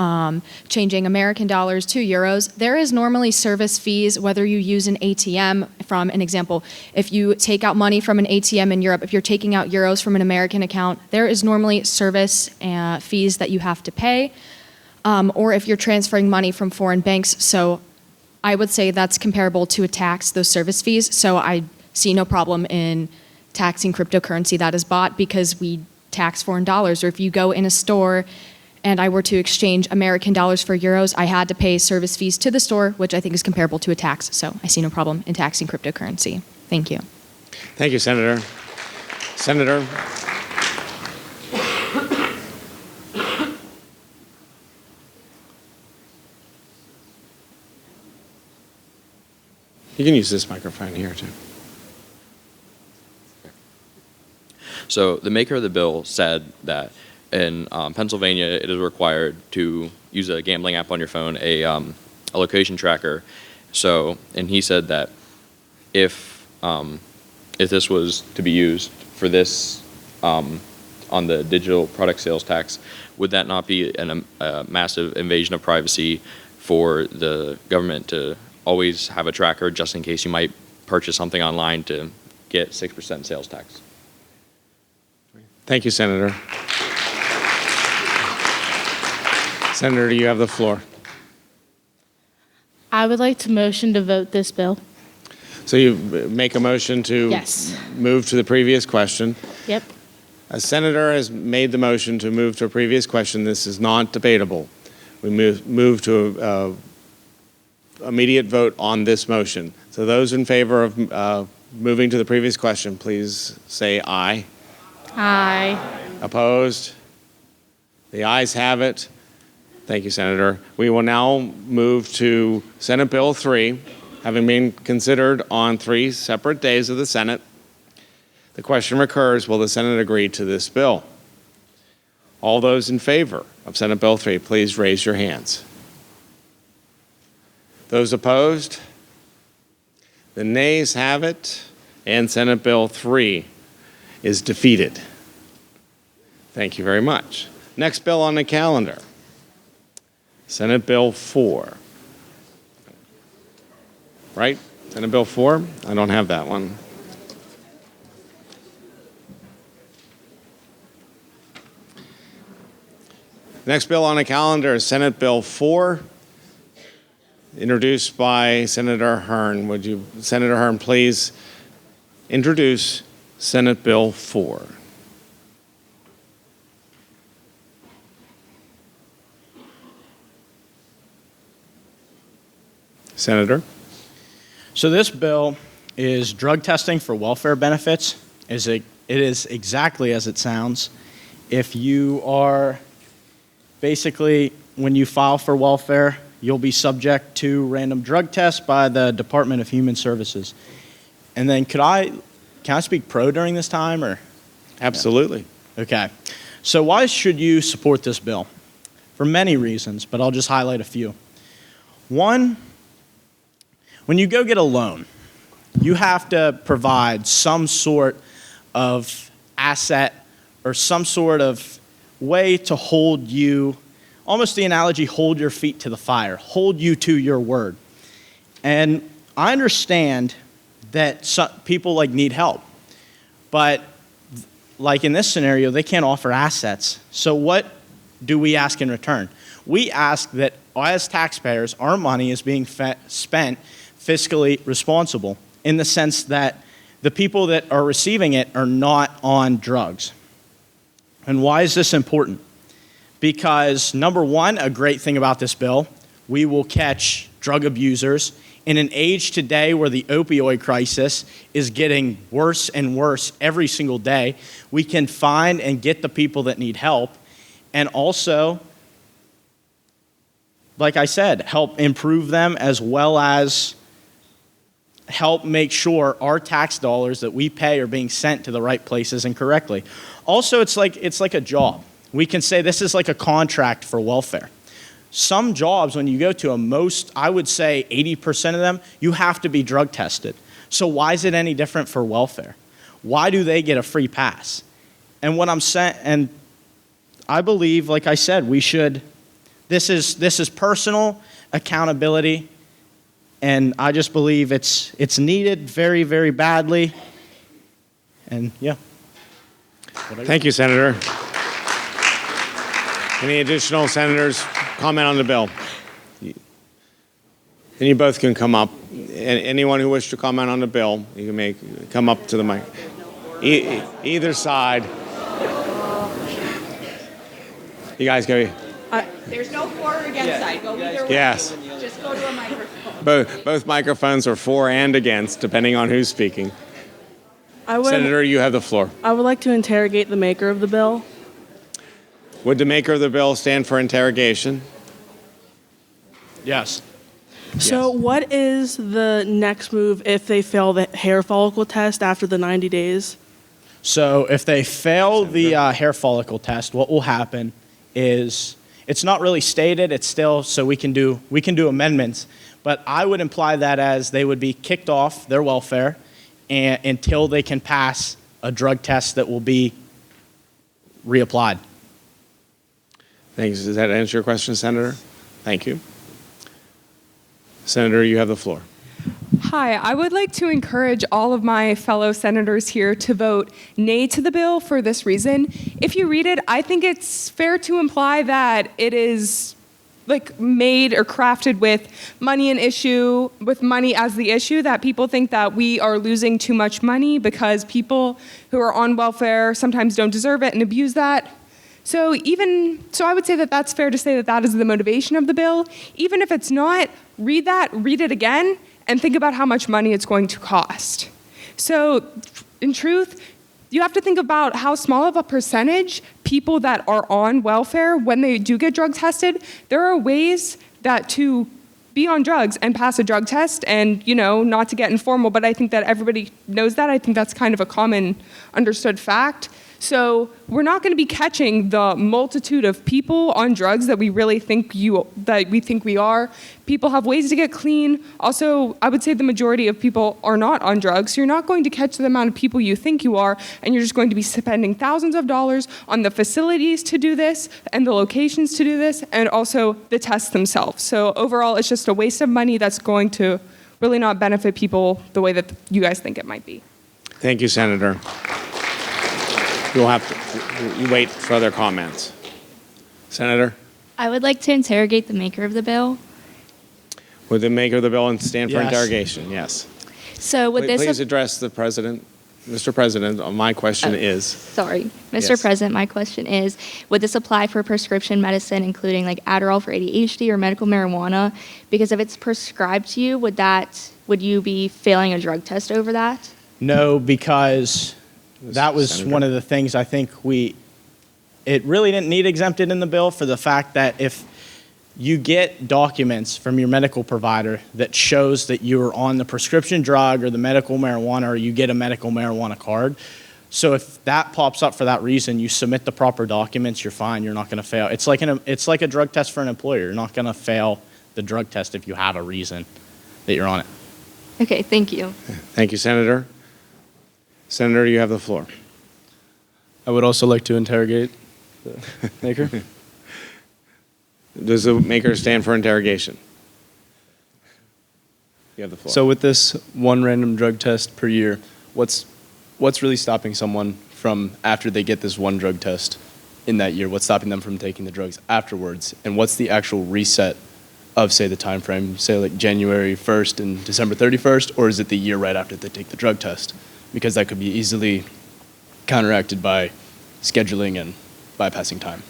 changing American dollars to euros, there is normally service fees whether you use an ATM. From an example, if you take out money from an ATM in Europe, if you're taking out euros from an American account, there is normally service fees that you have to pay, or if you're transferring money from foreign banks. So I would say that's comparable to a tax, those service fees. So I see no problem in taxing cryptocurrency that is bought because we tax foreign dollars. Or if you go in a store and I were to exchange American dollars for euros, I had to pay service fees to the store, which I think is comparable to a tax. So I see no problem in taxing cryptocurrency. Thank you. Thank you, Senator. Senator. You can use this microphone here, too. So the maker of the bill said that in Pennsylvania, it is required to use a gambling app on your phone, a location tracker. So, and he said that if this was to be used for this on the digital product sales tax, would that not be a massive invasion of privacy for the government to always have a tracker just in case you might purchase something online to get 6% sales tax? Thank you, Senator. Senator, you have the floor. I would like to motion to vote this bill. So you make a motion to Yes. move to the previous question. Yep. A senator has made the motion to move to a previous question. This is not debatable. We move to immediate vote on this motion. So those in favor of moving to the previous question, please say aye. Aye. Opposed? The ayes have it. Thank you, Senator. We will now move to Senate Bill 3, having been considered on 3 separate days of the Senate. The question recurs, will the Senate agree to this bill? All those in favor of Senate Bill 3, please raise your hands. Those opposed? The nays have it, and Senate Bill 3 is defeated. Thank you very much. Next bill on the calendar, Senate Bill 4. Right? Senate Bill 4? I don't have that one. Next bill on the calendar is Senate Bill 4, introduced by Senator Hearn. Would you, Senator Hearn, please introduce Senate Bill 4? Senator? So this bill is drug testing for welfare benefits. It is exactly as it sounds. If you are basically, when you file for welfare, you'll be subject to random drug tests by the Department of Human Services. And then can I speak pro during this time, or? Absolutely. Okay. So why should you support this bill? For many reasons, but I'll just highlight a few. One, when you go get a loan, you have to provide some sort of asset or some sort of way to hold you, almost the analogy, hold your feet to the fire, hold you to your word. And I understand that some people need help, but like in this scenario, they can't offer assets. So what do we ask in return? We ask that as taxpayers, our money is being spent fiscally responsible in the sense that the people that are receiving it are not on drugs. And why is this important? Because number one, a great thing about this bill, we will catch drug abusers in an age today where the opioid crisis is getting worse and worse every single day. We can find and get the people that need help, and also, like I said, help improve them, as well as help make sure our tax dollars that we pay are being sent to the right places and correctly. Also, it's like a job. We can say this is like a contract for welfare. Some jobs, when you go to them, I would say 80% of them, you have to be drug tested. So why is it any different for welfare? Why do they get a free pass? And what I'm saying, and I believe, like I said, we should, this is personal accountability, and I just believe it's needed very, very badly. And yeah. Thank you, Senator. Any additional senators comment on the bill? And you both can come up. Anyone who wishes to comment on the bill, you can come up to the mic. Either side. You guys go. There's no for or against side. Go either way. Yes. Just go to a microphone. Both microphones are for and against, depending on who's speaking. Senator, you have the floor. I would like to interrogate the maker of the bill. Would the maker of the bill stand for interrogation? Yes. So what is the next move if they fail the hair follicle test after the 90 days? So if they fail the hair follicle test, what will happen is, it's not really stated, it's still, so we can do amendments, but I would imply that as they would be kicked off their welfare until they can pass a drug test that will be reapplied. Thanks. Does that answer your question, Senator? Thank you. Senator, you have the floor. Hi, I would like to encourage all of my fellow senators here to vote nay to the bill for this reason. If you read it, I think it's fair to imply that it is made or crafted with money with money as the issue, that people think that we are losing too much money because people who are on welfare sometimes don't deserve it and abuse that. So I would say that that's fair to say that that is the motivation of the bill. Even if it's not, read it again, and think about how much money it's going to cost. So in truth, you have to think about how small of a percentage people that are on welfare, when they do get drug tested, there are ways that to be on drugs and pass a drug test, and, you know, not to get informal, but I think that everybody knows that. I think that's kind of a common understood fact. So we're not going to be catching the multitude of people on drugs that we really think we are. People have ways to get clean. Also, I would say the majority of people are not on drugs. So you're not going to catch the amount of people you think you are, and you're just going to be spending thousands of dollars on the facilities to do this and the locations to do this, and also the tests themselves. So overall, it's just a waste of money that's going to really not benefit people the way that you guys think it might be. Thank you, Senator. You'll have to wait for other comments. Senator? I would like to interrogate the maker of the bill. Would the maker of the bill and stand for Yes. interrogation? Yes. So would this... Please address the president. Mr. President, my question is... Sorry. Mr. Yes. President, my question is, would this apply for prescription medicine, including like Adderall for ADHD or medical marijuana? Because if it's prescribed to you, would you be failing a drug test over that? No, because that was Senator? one of the things I think it really didn't need exempted in the bill, for the fact that if you get documents from your medical provider that shows that you're on the prescription drug or the medical marijuana, or you get a medical marijuana card. So if that pops up for that reason, you submit the proper documents, you're fine, you're not going to fail. It's like a drug test for an employer. You're not going to fail the drug test if you have a reason that you're on it. Okay, thank you. Thank you, Senator. Senator, you have the floor. I would also like to interrogate the maker. Does the maker stand for interrogation? You have the floor. So with this one random drug test per year, what's really stopping someone from, after they get this one drug test in that year, what's stopping them from taking the drugs afterwards? And what's the actual reset of, say, the time frame, say like January 1st and December 31st, or is it the year right after they take the drug test? Because that could be easily counteracted by scheduling and bypassing time.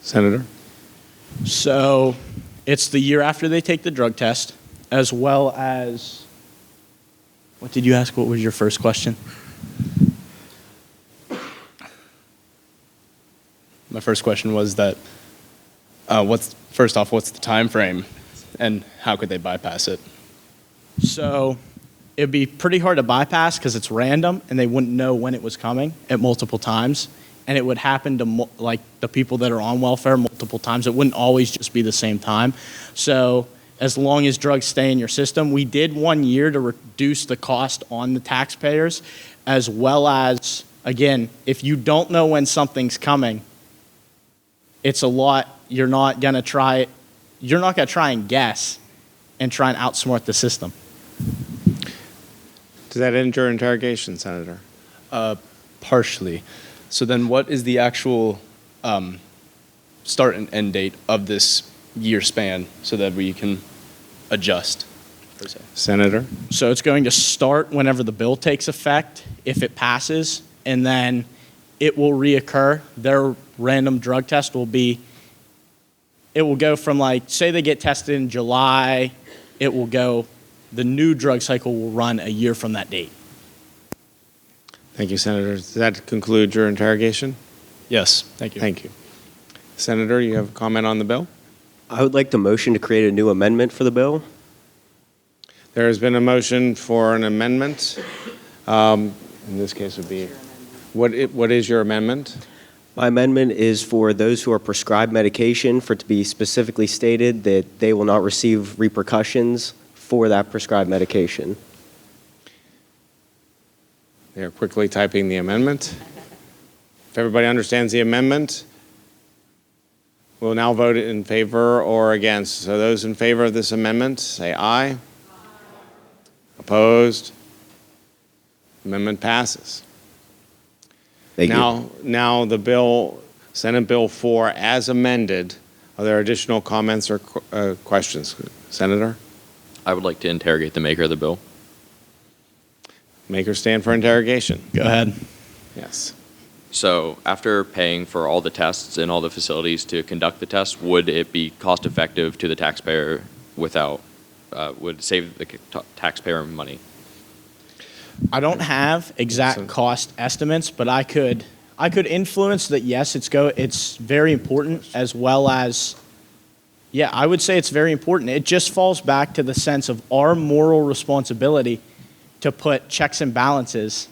Senator? So it's the year after they take the drug test, as well as, what did you ask? What was your first question? My first question was that, first off, what's the time frame and how could they bypass it? So it'd be pretty hard to bypass because it's random and they wouldn't know when it was coming at multiple times. And it would happen to like the people that are on welfare multiple times. It wouldn't always just be the same time. So as long as drugs stay in your system, we did 1 year to reduce the cost on the taxpayers, as well as, again, if you don't know when something's coming, it's a lot. You're not going to try and guess and try and outsmart the system. Does that end your interrogation, Senator? Partially. So then what is the actual start and end date of this year span so that we can adjust, per se? Senator? So it's going to start whenever the bill takes effect, if it passes, and then it will reoccur. Their random drug test will go from, like, say they get tested in July, the new drug cycle will run a year from that date. Thank you, Senator. Does that conclude your interrogation? Yes, thank you. Thank you. Senator, you have a comment on the bill? I would like the motion to create a new amendment for the bill. There has been a motion for an amendment. In this case would be, what is your amendment? My amendment is for those who are prescribed medication for it to be specifically stated that they will not receive repercussions for that prescribed medication. They are quickly typing the amendment. If everybody understands the amendment, we'll now vote in favor or against. So those in favor of this amendment, say aye. Opposed? Amendment passes. Thank you. Now the bill, Senate Bill 4 as amended, are there additional comments or questions? Senator? I would like to interrogate the maker of the bill. Maker stand for interrogation. Go ahead. Yes. So after paying for all the tests and all the facilities to conduct the tests, would it be cost effective to the taxpayer would save the taxpayer money? I don't have exact cost estimates, but I could influence that. Yes, it's very important, as well as, yeah, I would say it's very important. It just falls back to the sense of our moral responsibility to put checks and balances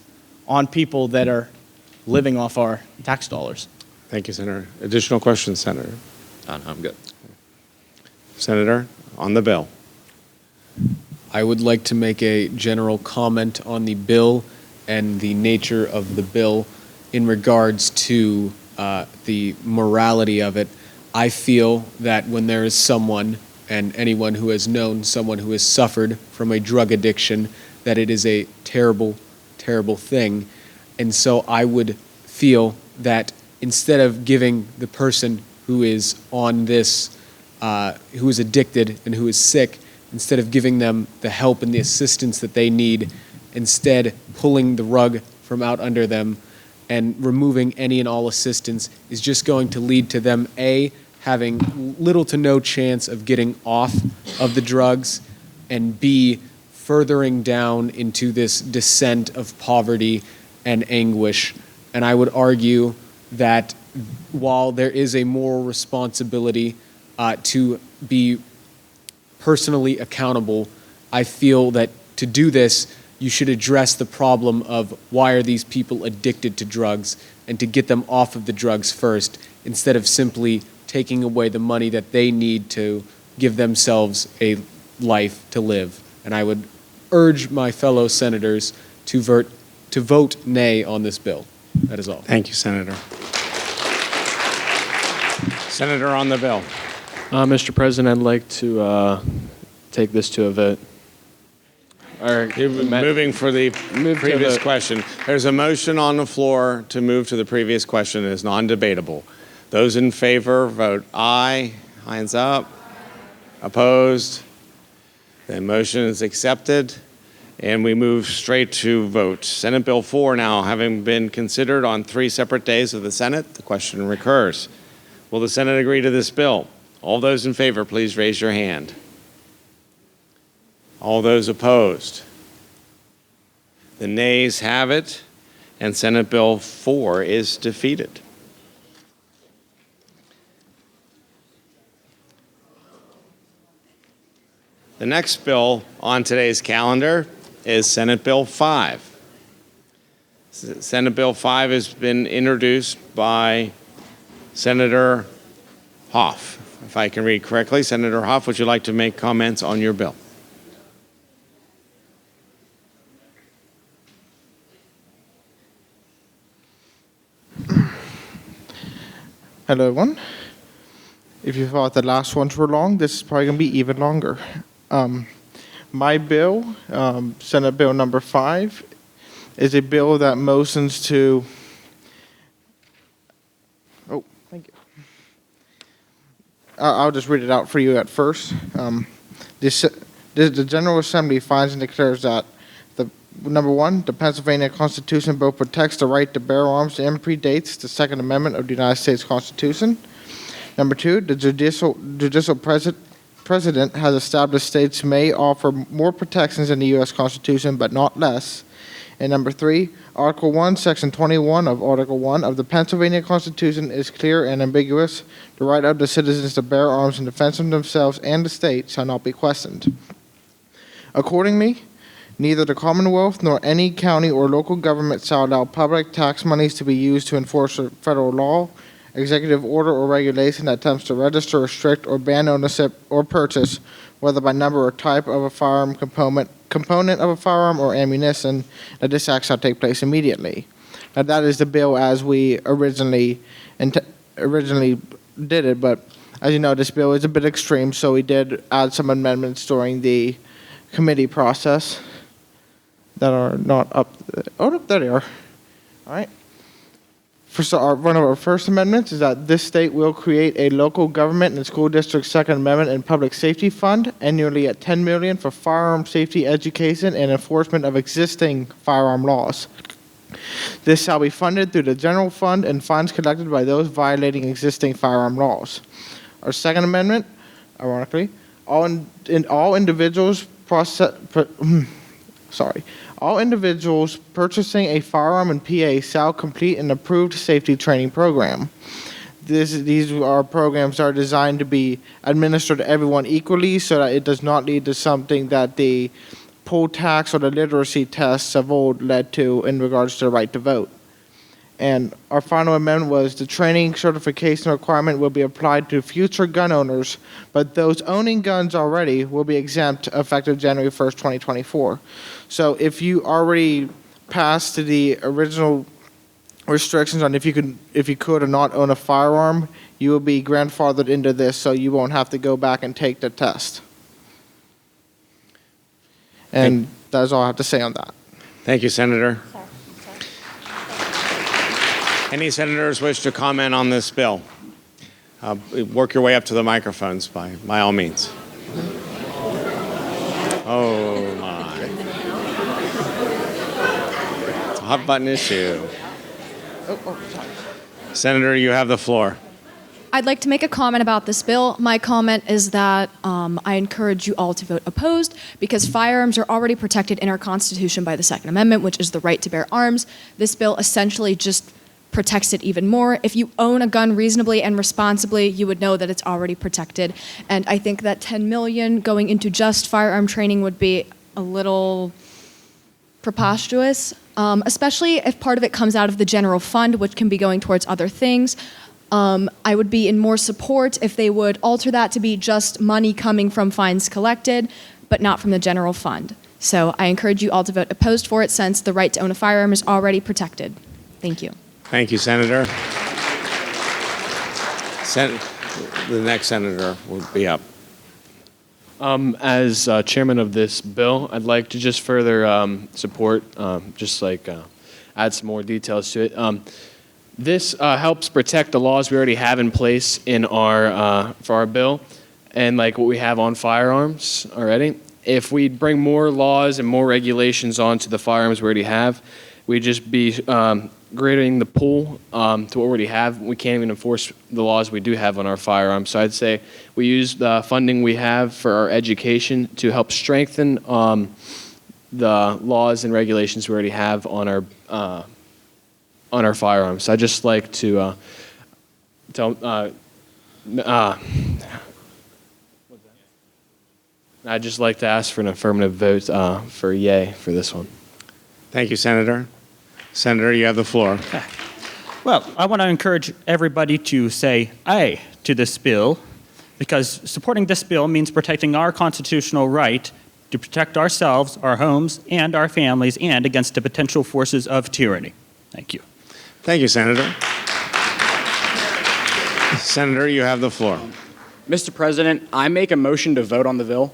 on people that are living off our tax dollars. Thank you, Senator. Additional questions, Senator? No, I'm good. Senator, on the bill. I would like to make a general comment on the bill and the nature of the bill in regards to the morality of it. I feel that when there is someone, and anyone who has known someone who has suffered from a drug addiction, that it is a terrible, terrible thing. And so I would feel that instead of giving the person who is on this, who is addicted and who is sick, instead of giving them the help and the assistance that they need, instead pulling the rug from out under them and removing any and all assistance is just going to lead to them, A, having little to no chance of getting off of the drugs, and B, furthering down into this descent of poverty and anguish. And I would argue that while there is a moral responsibility to be personally accountable, I feel that to do this, you should address the problem of why are these people addicted to drugs, and to get them off of the drugs first, instead of simply taking away the money that they need to give themselves a life to live. And I would urge my fellow senators to vote nay on this bill. That is all. Thank you, Senator. Senator, on the bill. Mr. President, I'd like to take this to a vote. Moving for the previous question. There's a motion on the floor to move to the previous question. It is non-debatable. Those in favor, vote aye. Hands up. Opposed? The motion is accepted, and we move straight to vote. Senate Bill 4 now, having been considered on 3 separate days of the Senate, the question recurs. Will the Senate agree to this bill? All those in favor, please raise your hand. All those opposed? The nays have it, and Senate Bill 4 is defeated. The next bill on today's calendar is Senate Bill 5. Senate Bill 5 has been introduced by Senator Hoff. If I can read correctly, Senator Hoff, would you like to make comments on your bill? Hello, everyone. If you thought the last ones were long, this is probably going to be even longer. My bill, Senate Bill number 5, is a bill that motions to... Oh, thank you. I'll just read it out for you at first. The General Assembly finds and declares that number 1, the Pennsylvania Constitution both protects the right to bear arms and predates the Second Amendment of the United States Constitution. Number 2, the judicial president has established states may offer more protections in the U.S. Constitution, but not less. And number 3, Article 1, Section 21 of Article 1 of the Pennsylvania Constitution is clear and ambiguous. The right of the citizens to bear arms in defense of themselves and the state shall not be questioned. Accordingly, neither the Commonwealth nor any county or local government shall allow public tax monies to be used to enforce a federal law, executive order, or regulation that attempts to register, restrict, or ban ownership or purchase, whether by number or type of a firearm, component of a firearm, or ammunition, that this act shall take place immediately. Now, that is the bill as we originally did it, but as you know, this bill is a bit extreme, so we did add some amendments during the committee process that are not up. Oh, there they are. All right. One of our first amendments is that this state will create a local government and school district Second Amendment and public safety fund annually at $10 million for firearm safety education and enforcement of existing firearm laws. This shall be funded through the general fund and funds collected by those violating existing firearm laws. Our Second Amendment, ironically, all individuals All individuals purchasing a firearm in PA shall complete an approved safety training program. These are programs that are designed to be administered to everyone equally so that it does not lead to something that the poll tax or the literacy tests of old led to in regards to the right to vote. And our final amendment was the training certification requirement will be applied to future gun owners, but those owning guns already will be exempt effective January 1st, 2024. So if you already passed the original restrictions on if you could or not own a firearm, you will be grandfathered into this, so you won't have to go back and take the test. And that's all I have to say on that. Thank you, Senator. Any senators wish to comment on this bill? Work your way up to the microphones by all means. Oh, my. It's a hot button issue. Senator, you have the floor. I'd like to make a comment about this bill. My comment is that I encourage you all to vote opposed because firearms are already protected in our Constitution by the Second Amendment, which is the right to bear arms. This bill essentially just protects it even more. If you own a gun reasonably and responsibly, you would know that it's already protected. And I think that $10 million going into just firearm training would be a little preposterous, especially if part of it comes out of the general fund, which can be going towards other things. I would be in more support if they would alter that to be just money coming from fines collected, but not from the general fund. So I encourage you all to vote opposed for it since the right to own a firearm is already protected. Thank you. Thank you, Senator. The next senator will be up. As chairman of this bill, I'd like to just further support, add some more details to it. This helps protect the laws we already have in place in our for our bill, and like what we have on firearms already. If we bring more laws and more regulations onto the firearms we already have, we'd just be grading the pool to what we already have. We can't even enforce the laws we do have on our firearms. So I'd say we use the funding we have for our education to help strengthen the laws and regulations we already have on our firearms. I'd just like to I'd just like to ask for an affirmative vote for yay for this one. Thank you, Senator. Senator, you have the floor. Well, I want to encourage everybody to say aye to this bill because supporting this bill means protecting our constitutional right to protect ourselves, our homes, and our families, and against the potential forces of tyranny. Thank you. Thank you, Senator. Senator, you have the floor. Mr. President, I make a motion to vote on the bill.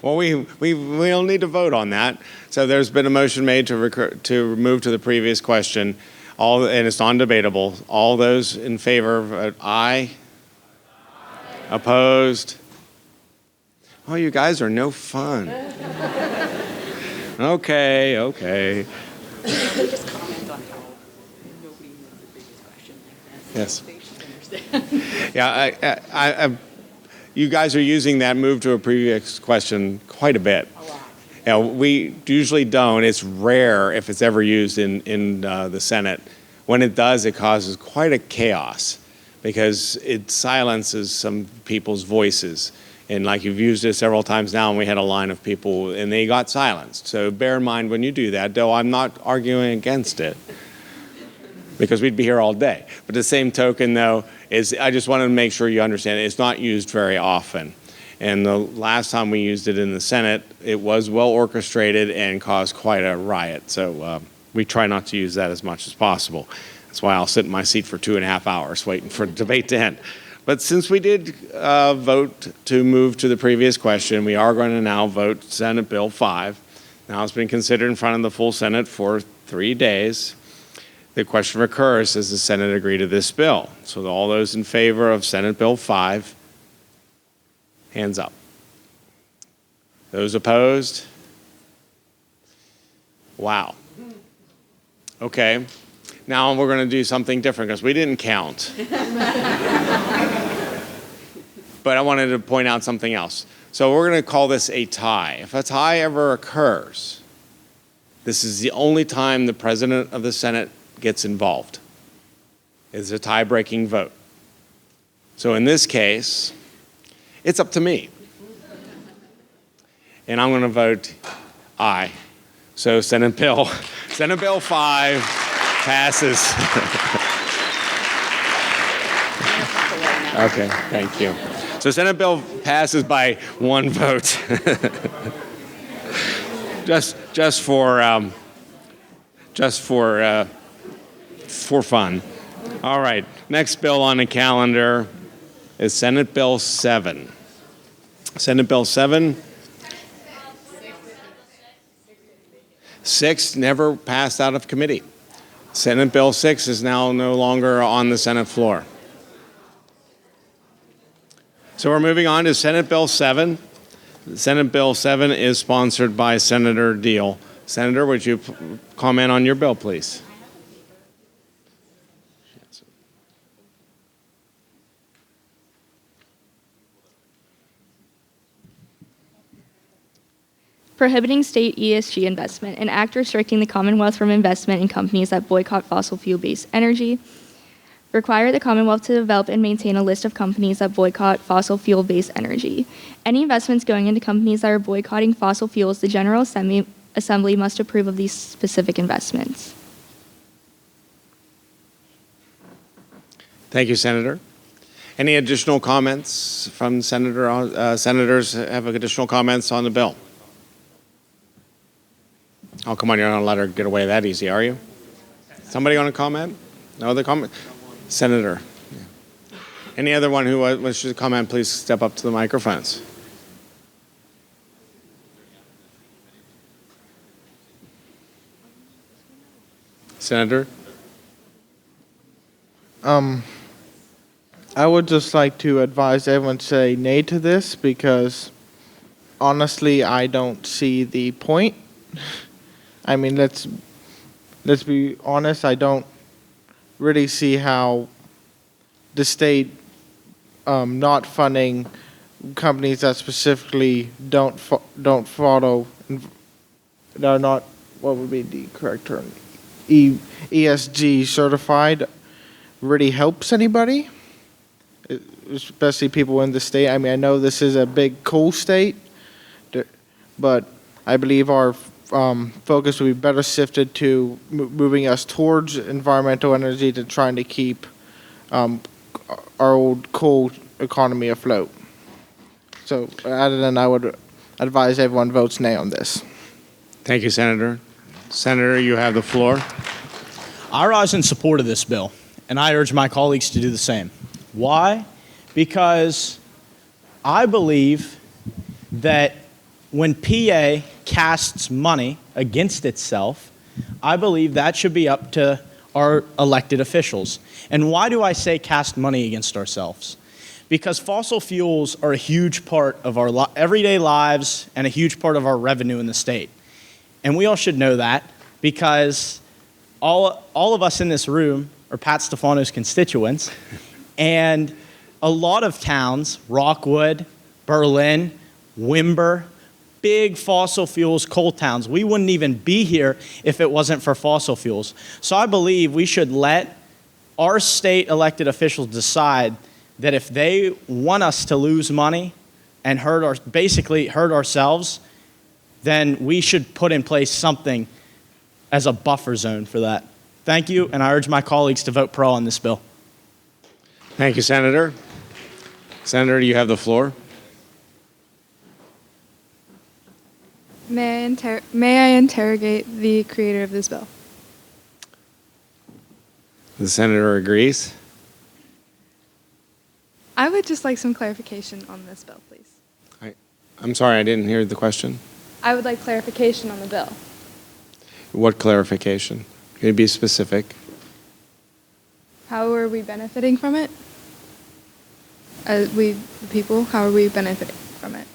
Well, we don't need to vote on that. So there's been a motion made to remove to the previous question, and it's non-debatable. All those in favor of aye? Opposed? Oh, you guys are no fun. Okay. Just comment on how nobody knows the biggest question like that. Yes. They should understand. Yeah, you guys are using that move to a previous question quite a bit. A lot. You know, we usually don't. It's rare if it's ever used in the Senate. When it does, it causes quite a chaos because it silences some people's voices. And like you've used it several times now, and we had a line of people, and they got silenced. So bear in mind when you do that, though I'm not arguing against it, because we'd be here all day. But the same token, though, is I just wanted to make sure you understand it's not used very often. And the last time we used it in the Senate, it was well orchestrated and caused quite a riot. So we try not to use that as much as possible. That's why I'll sit in my seat for 2.5 hours waiting for the debate to end. But since we did vote to move to the previous question, we are going to now vote Senate Bill 5. Now it's been considered in front of the full Senate for 3 days. The question recurs, does the Senate agree to this bill? So all those in favor of Senate Bill 5, hands up. Those opposed? Wow. Okay. Now we're going to do something different because we didn't count. But I wanted to point out something else. So we're going to call this a tie. If a tie ever occurs, this is the only time the President of the Senate gets involved. It's a tie-breaking vote. So in this case, it's up to me. And I'm going to vote aye. So Senate Bill 5 passes. Okay, thank you. So Senate Bill passes by one vote. just for fun. All right, next bill on the calendar is Senate Bill 7. Senate Bill 7. 6 never passed out of committee. Senate Bill 6 is now no longer on the Senate floor. So we're moving on to Senate Bill 7. Senate Bill 7 is sponsored by Senator Deal. Senator, would you comment on your bill, please? Prohibiting state ESG investment, an act restricting the Commonwealth from investment in companies that boycott fossil fuel-based energy. Require the Commonwealth to develop and maintain a list of companies that boycott fossil fuel-based energy. Any investments going into companies that are boycotting fossil fuels, the General Assembly must approve of these specific investments. Thank you, Senator. Any additional comments from senators have additional comments on the bill? Oh, come on, you're not going to let her get away that easy, are you? Somebody want to comment? No other comment? Senator. Yeah. Any other one who wishes to comment, please step up to the microphones. Senator? I would just like to advise everyone to say nay to this because honestly, I don't see the point. I mean, let's be honest. I don't really see how the state not funding companies that specifically don't follow, that are not, what would be the correct term, ESG certified, really helps anybody, especially people in the state. I mean, I know this is a big coal state, but I believe our focus would be better shifted to moving us towards environmental energy than trying to keep our old coal economy afloat. So other than I would advise everyone votes nay on this. Thank you, Senator. Senator, you have the floor. I rise in support of this bill, and I urge my colleagues to do the same. Why? Because I believe that when PA casts money against itself, I believe that should be up to our elected officials. And why do I say cast money against ourselves? Because fossil fuels are a huge part of our everyday lives and a huge part of our revenue in the state. And we all should know that because all of us in this room are Pat Stefano's constituents. And a lot of towns, Rockwood, Berlin, Wimber, big fossil fuels coal towns. We wouldn't even be here if it wasn't for fossil fuels. So I believe we should let our state elected officials decide that if they want us to lose money and basically hurt ourselves, then we should put in place something as a buffer zone for that. Thank you, and I urge my colleagues to vote pro on this bill. Thank you, Senator. Senator, you have the floor. May I interrogate the creator of this bill? The senator agrees. I would just like some clarification on this bill, please. I'm sorry, I didn't hear the question. I would like clarification on the bill. What clarification? Can you be specific? How are we benefiting from it? We, the people, how are we benefiting from it?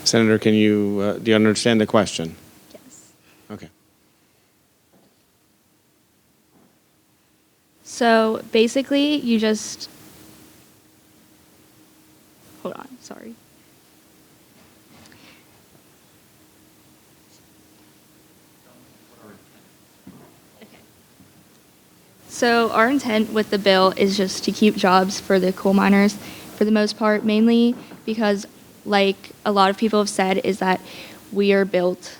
Senator, can you, do you understand the question? Yes. Okay. So basically, you just, hold on, sorry. So our intent with the bill is just to keep jobs for the coal miners for the most part, mainly because, like a lot of people have said, is that we are built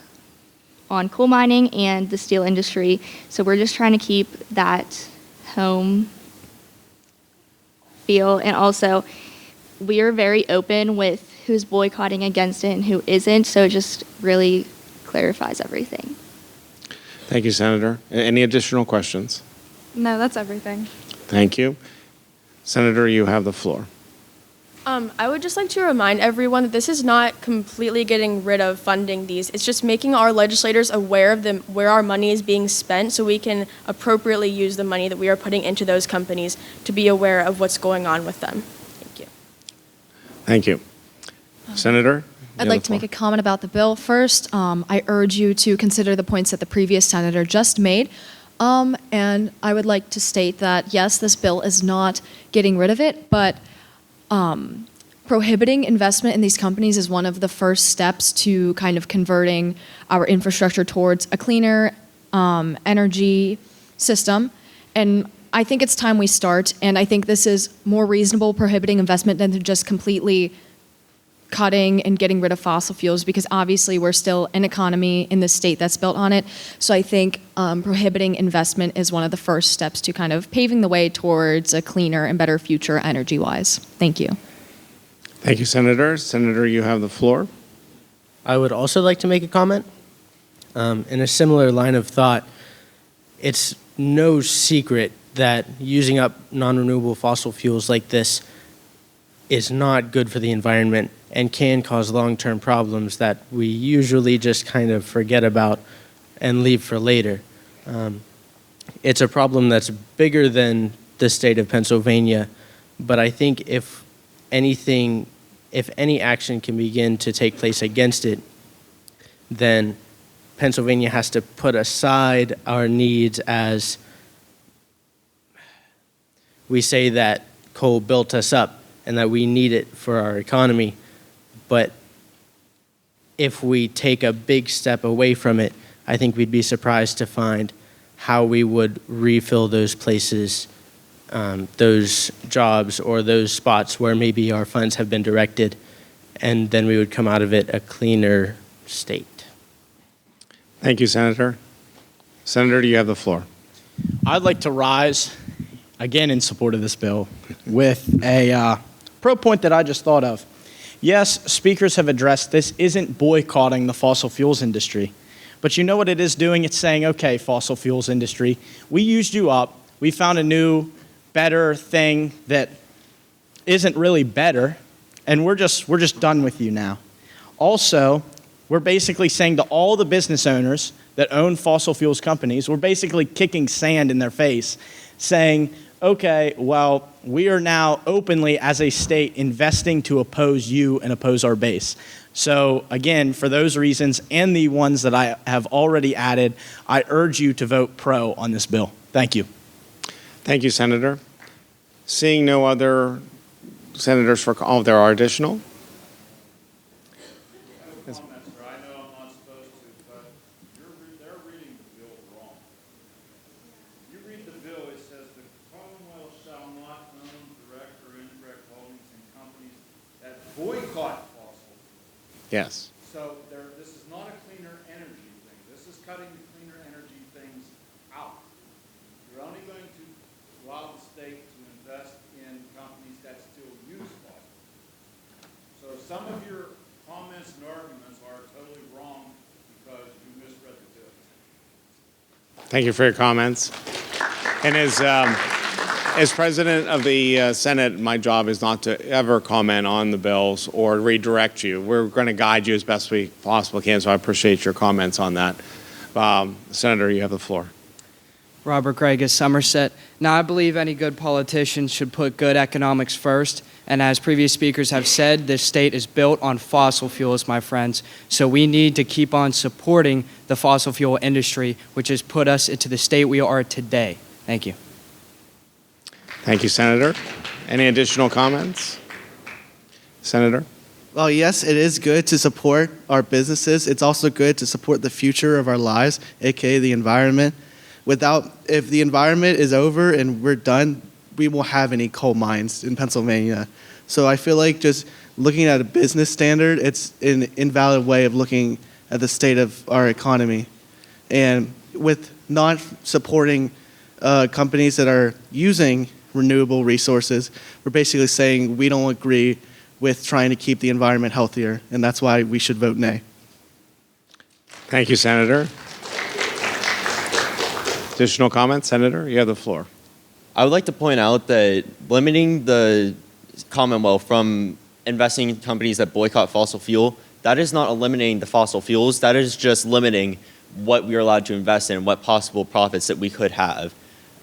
on coal mining and the steel industry. So we're just trying to keep that home feel. And also, we are very open with who's boycotting against it and who isn't. So it just really clarifies everything. Thank you, Senator. Any additional questions? No, that's everything. Thank you. Senator, you have the floor. I would just like to remind everyone that this is not completely getting rid of funding these. It's just making our legislators aware of where our money is being spent so we can appropriately use the money that we are putting into those companies to be aware of what's going on with them. Thank you. Thank you. Senator? I'd like to make a comment about the bill first. I urge you to consider the points that the previous senator just made. And I would like to state that, yes, this bill is not getting rid of it, but prohibiting investment in these companies is one of the first steps to kind of converting our infrastructure towards a cleaner energy system. And I think it's time we start. And I think this is more reasonable prohibiting investment than to just completely cutting and getting rid of fossil fuels, because obviously we're still an economy in the state that's built on it. So I think prohibiting investment is one of the first steps to kind of paving the way towards a cleaner and better future energy-wise. Thank you. Thank you, Senator. Senator, you have the floor. I would also like to make a comment. In a similar line of thought, it's no secret that using up non-renewable fossil fuels like this is not good for the environment and can cause long-term problems that we usually just kind of forget about and leave for later. It's a problem that's bigger than the state of Pennsylvania, but I think if any action can begin to take place against it, then Pennsylvania has to put aside our needs as we say that coal built us up and that we need it for our economy. But if we take a big step away from it, I think we'd be surprised to find how we would refill those places, those jobs, or those spots where maybe our funds have been directed, and then we would come out of it a cleaner state. Thank you, Senator. Senator, you have the floor. I'd like to rise again in support of this bill with a pro point that I just thought of. Yes, speakers have addressed this isn't boycotting the fossil fuels industry. But you know what it is doing? It's saying, okay, fossil fuels industry, we used you up. We found a new, better thing that isn't really better, and we're just done with you now. Also, we're basically saying to all the business owners that own fossil fuels companies, we're basically kicking sand in their face, saying, okay, well, we are now openly, as a state, investing to oppose you and oppose our base. So again, for those reasons and the ones that I have already added, I urge you to vote pro on this bill. Thank you. Thank you, Senator. Seeing no other senators for call, there are additional. Boycott fossil. Yes. So this is not a cleaner energy thing. This is cutting the cleaner energy things out. You're only going to allow the state to invest in companies that still use fossil. So some of your comments and arguments are totally wrong because you misread the bill. Thank you for your comments. And as president of the Senate, my job is not to ever comment on the bills or redirect you. We're going to guide you as best we possibly can, so I appreciate your comments on that. Senator, you have the floor. Robert Gregg, Somerset. Now, I believe any good politician should put good economics first. And as previous speakers have said, this state is built on fossil fuels, my friends. So we need to keep on supporting the fossil fuel industry, which has put us into the state we are today. Thank you. Thank you, Senator. Any additional comments? Senator? Well, yes, it is good to support our businesses. It's also good to support the future of our lives, aka the environment. if the environment is over and we're done, we won't have any coal mines in Pennsylvania. So I feel like just looking at a business standard, it's an invalid way of looking at the state of our economy. And with not supporting companies that are using renewable resources, we're basically saying we don't agree with trying to keep the environment healthier, and that's why we should vote nay. Thank you, Senator. Additional comments? Senator, you have the floor. I would like to point out that limiting the Commonwealth from investing in companies that boycott fossil fuel, that is not eliminating the fossil fuels, that is just limiting what we are allowed to invest in, what possible profits that we could have.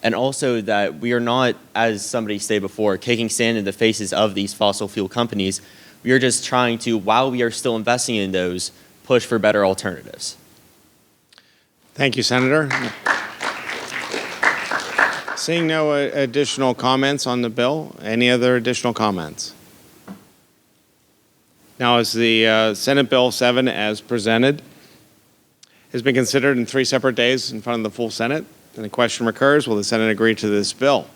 And also that we are not, as somebody stated before, kicking sand in the faces of these fossil fuel companies. We are just trying to, while we are still investing in those, push for better alternatives. Thank you, Senator. Seeing no additional comments on the bill, any other additional comments? Now, as the Senate Bill 7 as presented has been considered in 3 separate days in front of the full Senate, and the question recurs, will the Senate agree to this bill?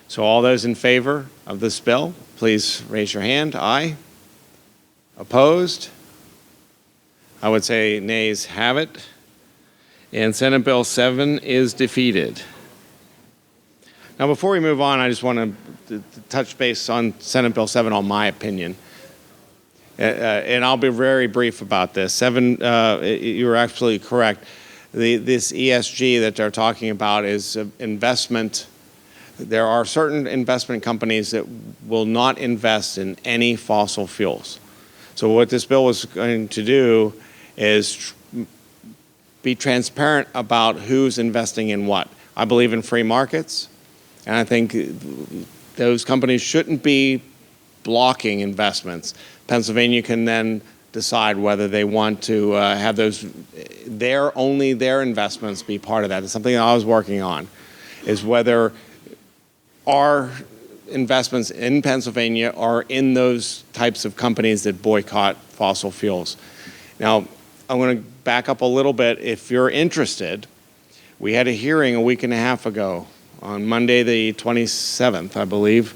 So all those in favor of this bill, please raise your hand. Aye. Opposed? I would say nays have it. And Senate Bill 7 is defeated. Now, before we move on, I just want to touch base on Senate Bill 7 on my opinion. And I'll be very brief about this. 7, you're absolutely correct. This ESG that they're talking about is investment. There are certain investment companies that will not invest in any fossil fuels. So what this bill is going to do is be transparent about who's investing in what. I believe in free markets, and I think those companies shouldn't be blocking investments. Pennsylvania can then decide whether they want to have those only their investments be part of that. It's something that I was working on, is whether our investments in Pennsylvania are in those types of companies that boycott fossil fuels. Now, I'm going to back up a little bit. If you're interested, we had a hearing a week and a half ago on Monday the 27th, I believe,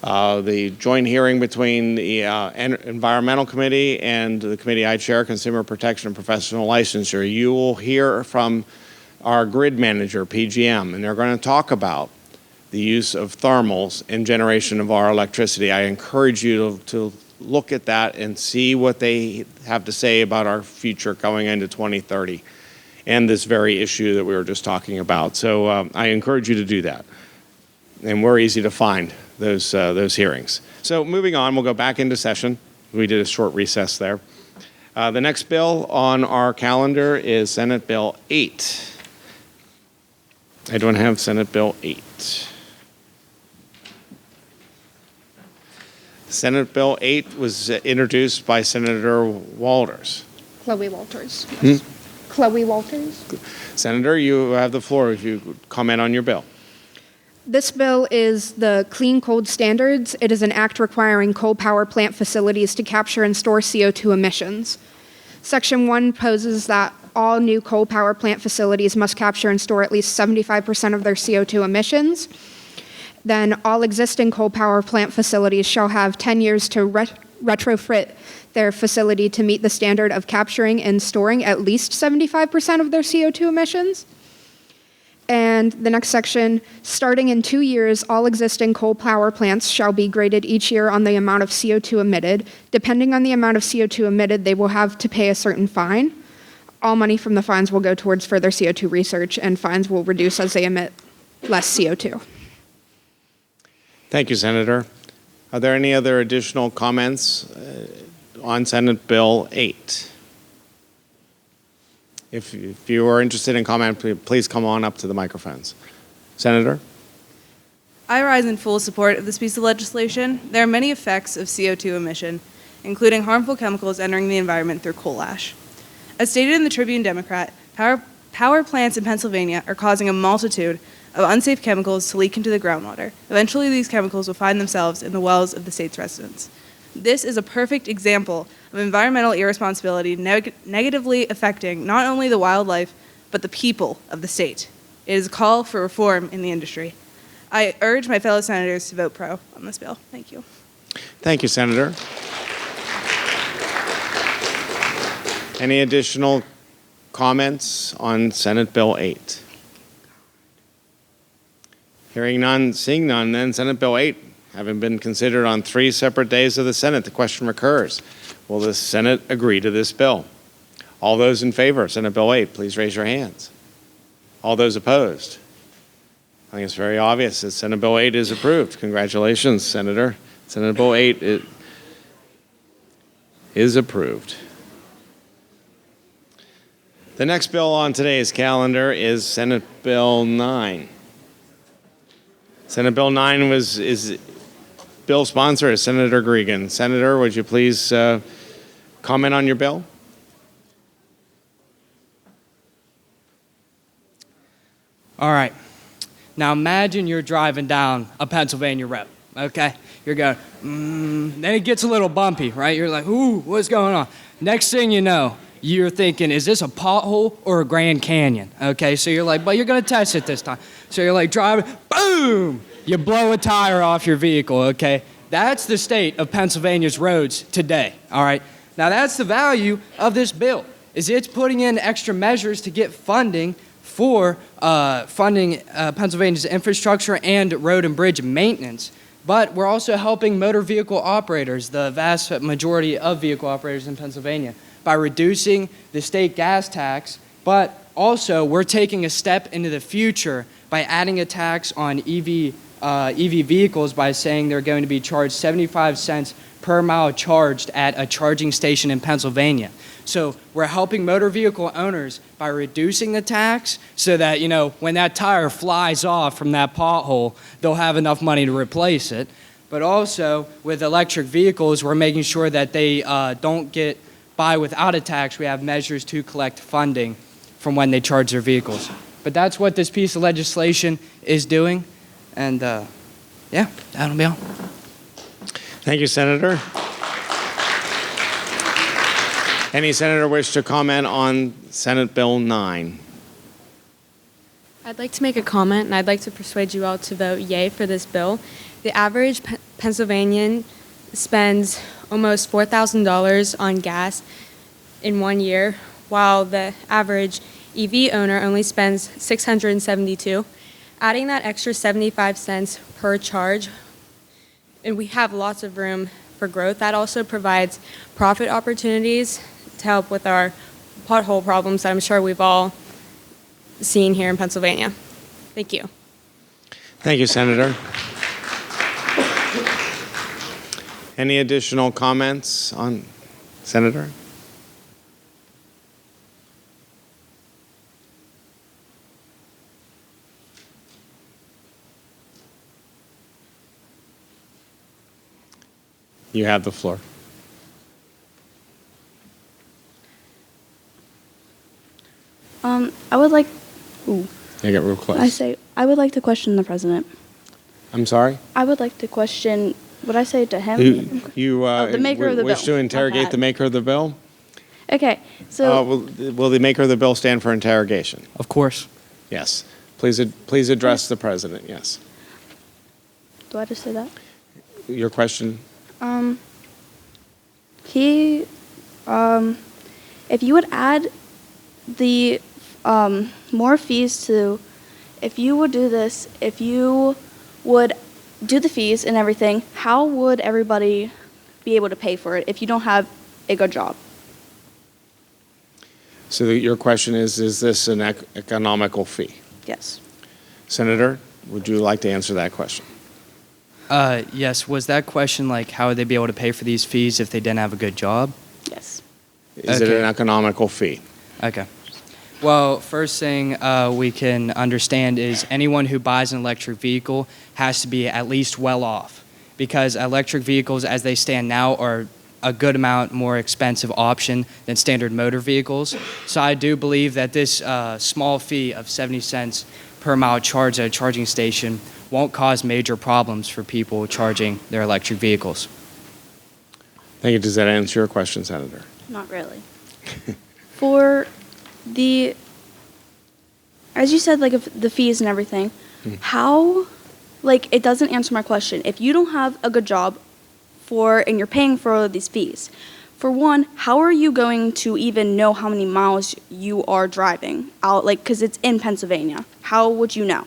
the joint hearing between the Environmental Committee and the committee I chair, Consumer Protection and Professional Licensure. You will hear from our grid manager, PGM, and they're going to talk about the use of thermals in generation of our electricity. I encourage you to look at that and see what they have to say about our future going into 2030 and this very issue that we were just talking about. So I encourage you to do that. And we're easy to find those hearings. So moving on, we'll go back into session. We did a short recess there. The next bill on our calendar is Senate Bill 8. I don't have Senate Bill 8. Senate Bill 8 was introduced by Senator Walters. Chloe Walters. Yes. Chloe Walters. Senator, you have the floor if you comment on your bill. This bill is the Clean Coal Standards. It is an act requiring coal power plant facilities to capture and store CO2 emissions. Section 1 poses that all new coal power plant facilities must capture and store at least 75% of their CO2 emissions. Then all existing coal power plant facilities shall have 10 years to retrofit their facility to meet the standard of capturing and storing at least 75% of their CO2 emissions. And the next section, starting in 2 years, all existing coal power plants shall be graded each year on the amount of CO2 emitted. Depending on the amount of CO2 emitted, they will have to pay a certain fine. All money from the fines will go towards further CO2 research, and fines will reduce as they emit less CO2. Thank you, Senator. Are there any other additional comments on Senate Bill 8? If you are interested in comment, please come on up to the microphones. Senator? I rise in full support of this piece of legislation. There are many effects of CO2 emission, including harmful chemicals entering the environment through coal ash. As stated in the Tribune Democrat, power plants in Pennsylvania are causing a multitude of unsafe chemicals to leak into the groundwater. Eventually, these chemicals will find themselves in the wells of the state's residents. This is a perfect example of environmental irresponsibility negatively affecting not only the wildlife, but the people of the state. It is a call for reform in the industry. I urge my fellow senators to vote pro on this bill. Thank you. Thank you, Senator. Any additional comments on Senate Bill 8? Hearing none, seeing none, then Senate Bill 8, having been considered on 3 separate days of the Senate, the question recurs. Will the Senate agree to this bill? All those in favor of Senate Bill 8, please raise your hands. All those opposed? I think it's very obvious that Senate Bill 8 is approved. Congratulations, Senator. Senate Bill 8 is approved. The next bill on today's calendar is Senate Bill 9. Senate Bill 9 is bill sponsor is Senator Gregan. Senator, would you please comment on your bill? All right. Now imagine you're driving down a Pennsylvania road, okay? You're going, then it gets a little bumpy, right? You're like, ooh, what's going on? Next thing you know, you're thinking, is this a pothole or a Grand Canyon? Okay, so you're like, but you're gonna test it this time. So you're like driving, boom! You blow a tire off your vehicle, okay? That's the state of Pennsylvania's roads today, all right? Now that's the value of this bill, is it's putting in extra measures to get funding for funding Pennsylvania's infrastructure and road and bridge maintenance. But we're also helping motor vehicle operators, the vast majority of vehicle operators in Pennsylvania, by reducing the state gas tax. But also, we're taking a step into the future by adding a tax on EV vehicles by saying they're going to be charged 75 cents per mile charged at a charging station in Pennsylvania. So we're helping motor vehicle owners by reducing the tax so that, you know, when that tire flies off from that pothole, they'll have enough money to replace it. But also, with electric vehicles, we're making sure that they don't get by without a tax. We have measures to collect funding from when they charge their vehicles. But that's what this piece of legislation is doing. And yeah, that'll be all. Thank you, Senator. Any senator wish to comment on Senate Bill 9? I'd like to make a comment, and I'd like to persuade you all to vote yay for this bill. The average Pennsylvanian spends almost $4,000 on gas in 1 year, while the average EV owner only spends $672. Adding that extra 75 cents per charge, and we have lots of room for growth. That also provides profit opportunities to help with our pothole problems that I'm sure we've all seen here in Pennsylvania. Thank you. Thank you, Senator. Any additional comments on Senator? You have the floor. I would like. You get real close. I would like to question the president. I'm sorry? I would like to question. Would I say to him? The maker of the wish bill. to interrogate My the bad. maker of the bill? Okay, so Will the maker of the bill stand for interrogation? Of course. Yes. Please address the president. Yes. do I just say that? Your question? If you would add the more fees to, if you would do this, if you would do the fees and everything, how would everybody be able to pay for it if you don't have a good job? So your question is this an economical fee? Yes. Senator, would you like to answer that question? Yes. Was that question like how would they be able to pay for these fees if they didn't have a good job? Yes. Is it an economical fee? Okay. Well, first thing we can understand is anyone who buys an electric vehicle has to be at least well off, because electric vehicles as they stand now are a good amount more expensive option than standard motor vehicles. So I do believe that this small fee of 70 cents per mile charged at a charging station won't cause major problems for people charging their electric vehicles. Thank you. Does that answer your question, Senator? Not really. For the, as you said, like, if the fees and everything, how, like, it doesn't answer my question. If you don't have a good job and you're paying for all of these fees, for one, how are you going to even know how many miles you are driving out, like, because it's in Pennsylvania? How would you know?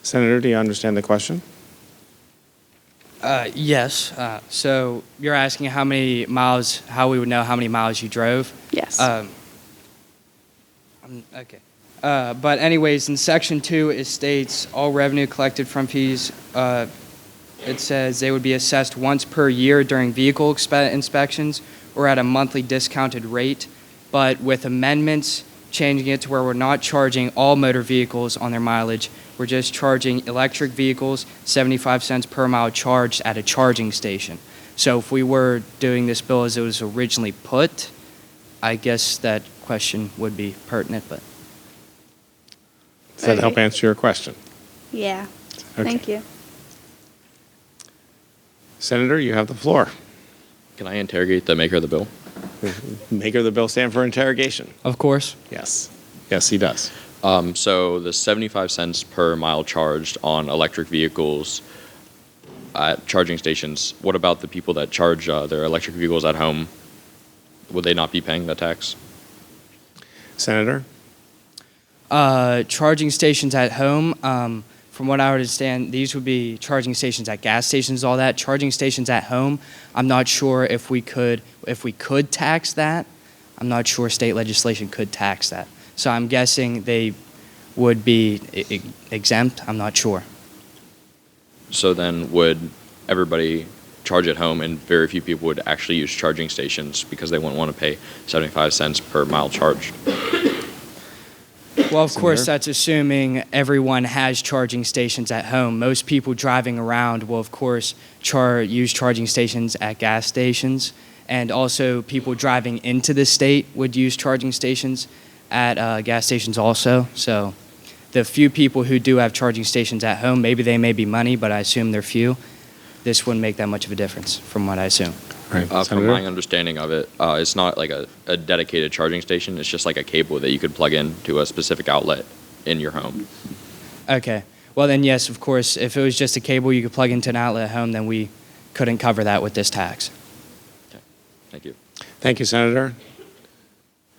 Senator, do you understand the question? Yes. So you're asking how we would know how many miles you drove? Yes. Okay. But anyways, in Section 2, it states all revenue collected from fees, it says they would be assessed once per year during vehicle inspections or at a monthly discounted rate. But with amendments, changing it to where we're not charging all motor vehicles on their mileage, we're just charging electric vehicles 75 cents per mile charged at a charging station. So if we were doing this bill as it was originally put, I guess that question would be pertinent, but. Does that help answer your question? Yeah. Okay. Thank you. Senator, you have the floor. Can I interrogate the maker of the bill? Maker of the bill stand for interrogation. Of course. Yes. Yes, he does. So the 75 cents per mile charged on electric vehicles at charging stations, what about the people that charge their electric vehicles at home? Would they not be paying that tax? Senator? Charging stations at home, from what I understand, these would be charging stations at gas stations, all that. Charging stations at home, I'm not sure if we could tax that. I'm not sure state legislation could tax that. So I'm guessing they would be exempt. I'm not sure. So then would everybody charge at home and very few people would actually use charging stations because they wouldn't want to pay 75 cents per mile charged? Well, of course, that's assuming everyone has charging stations at home. Most people driving around will, of course, use charging stations at gas stations. And also, people driving into the state would use charging stations at gas stations also. So the few people who do have charging stations at home, maybe they may be money, but I assume they're few. This wouldn't make that much of a difference, from what I assume. Right. From my understanding of it, it's not like a dedicated charging station. It's just like a cable that you could plug in to a specific outlet in your home. Okay. Well, then, yes, of course, if it was just a cable you could plug into an outlet at home, then we couldn't cover that with this tax. Okay. Thank you. Thank you, Senator.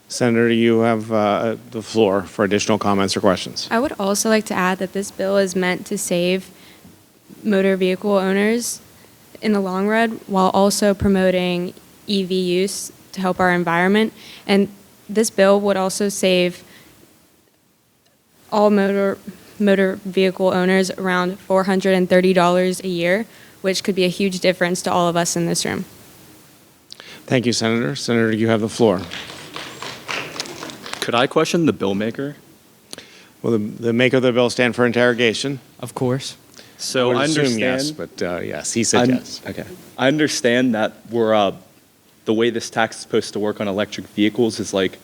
Senator, you have the floor for additional comments or questions. I would also like to add that this bill is meant to save motor vehicle owners in the long run while also promoting EV use to help our environment. And this bill would also save all motor vehicle owners around $430 a year, which could be a huge difference to all of us in this room. Thank you, Senator. Senator, you have the floor. Could I question the bill maker? Will the maker of the bill stand for interrogation? Of course. So I would I assume understand. yes, but yes, he said yes. Okay. I understand that the way this tax is supposed to work on electric vehicles is like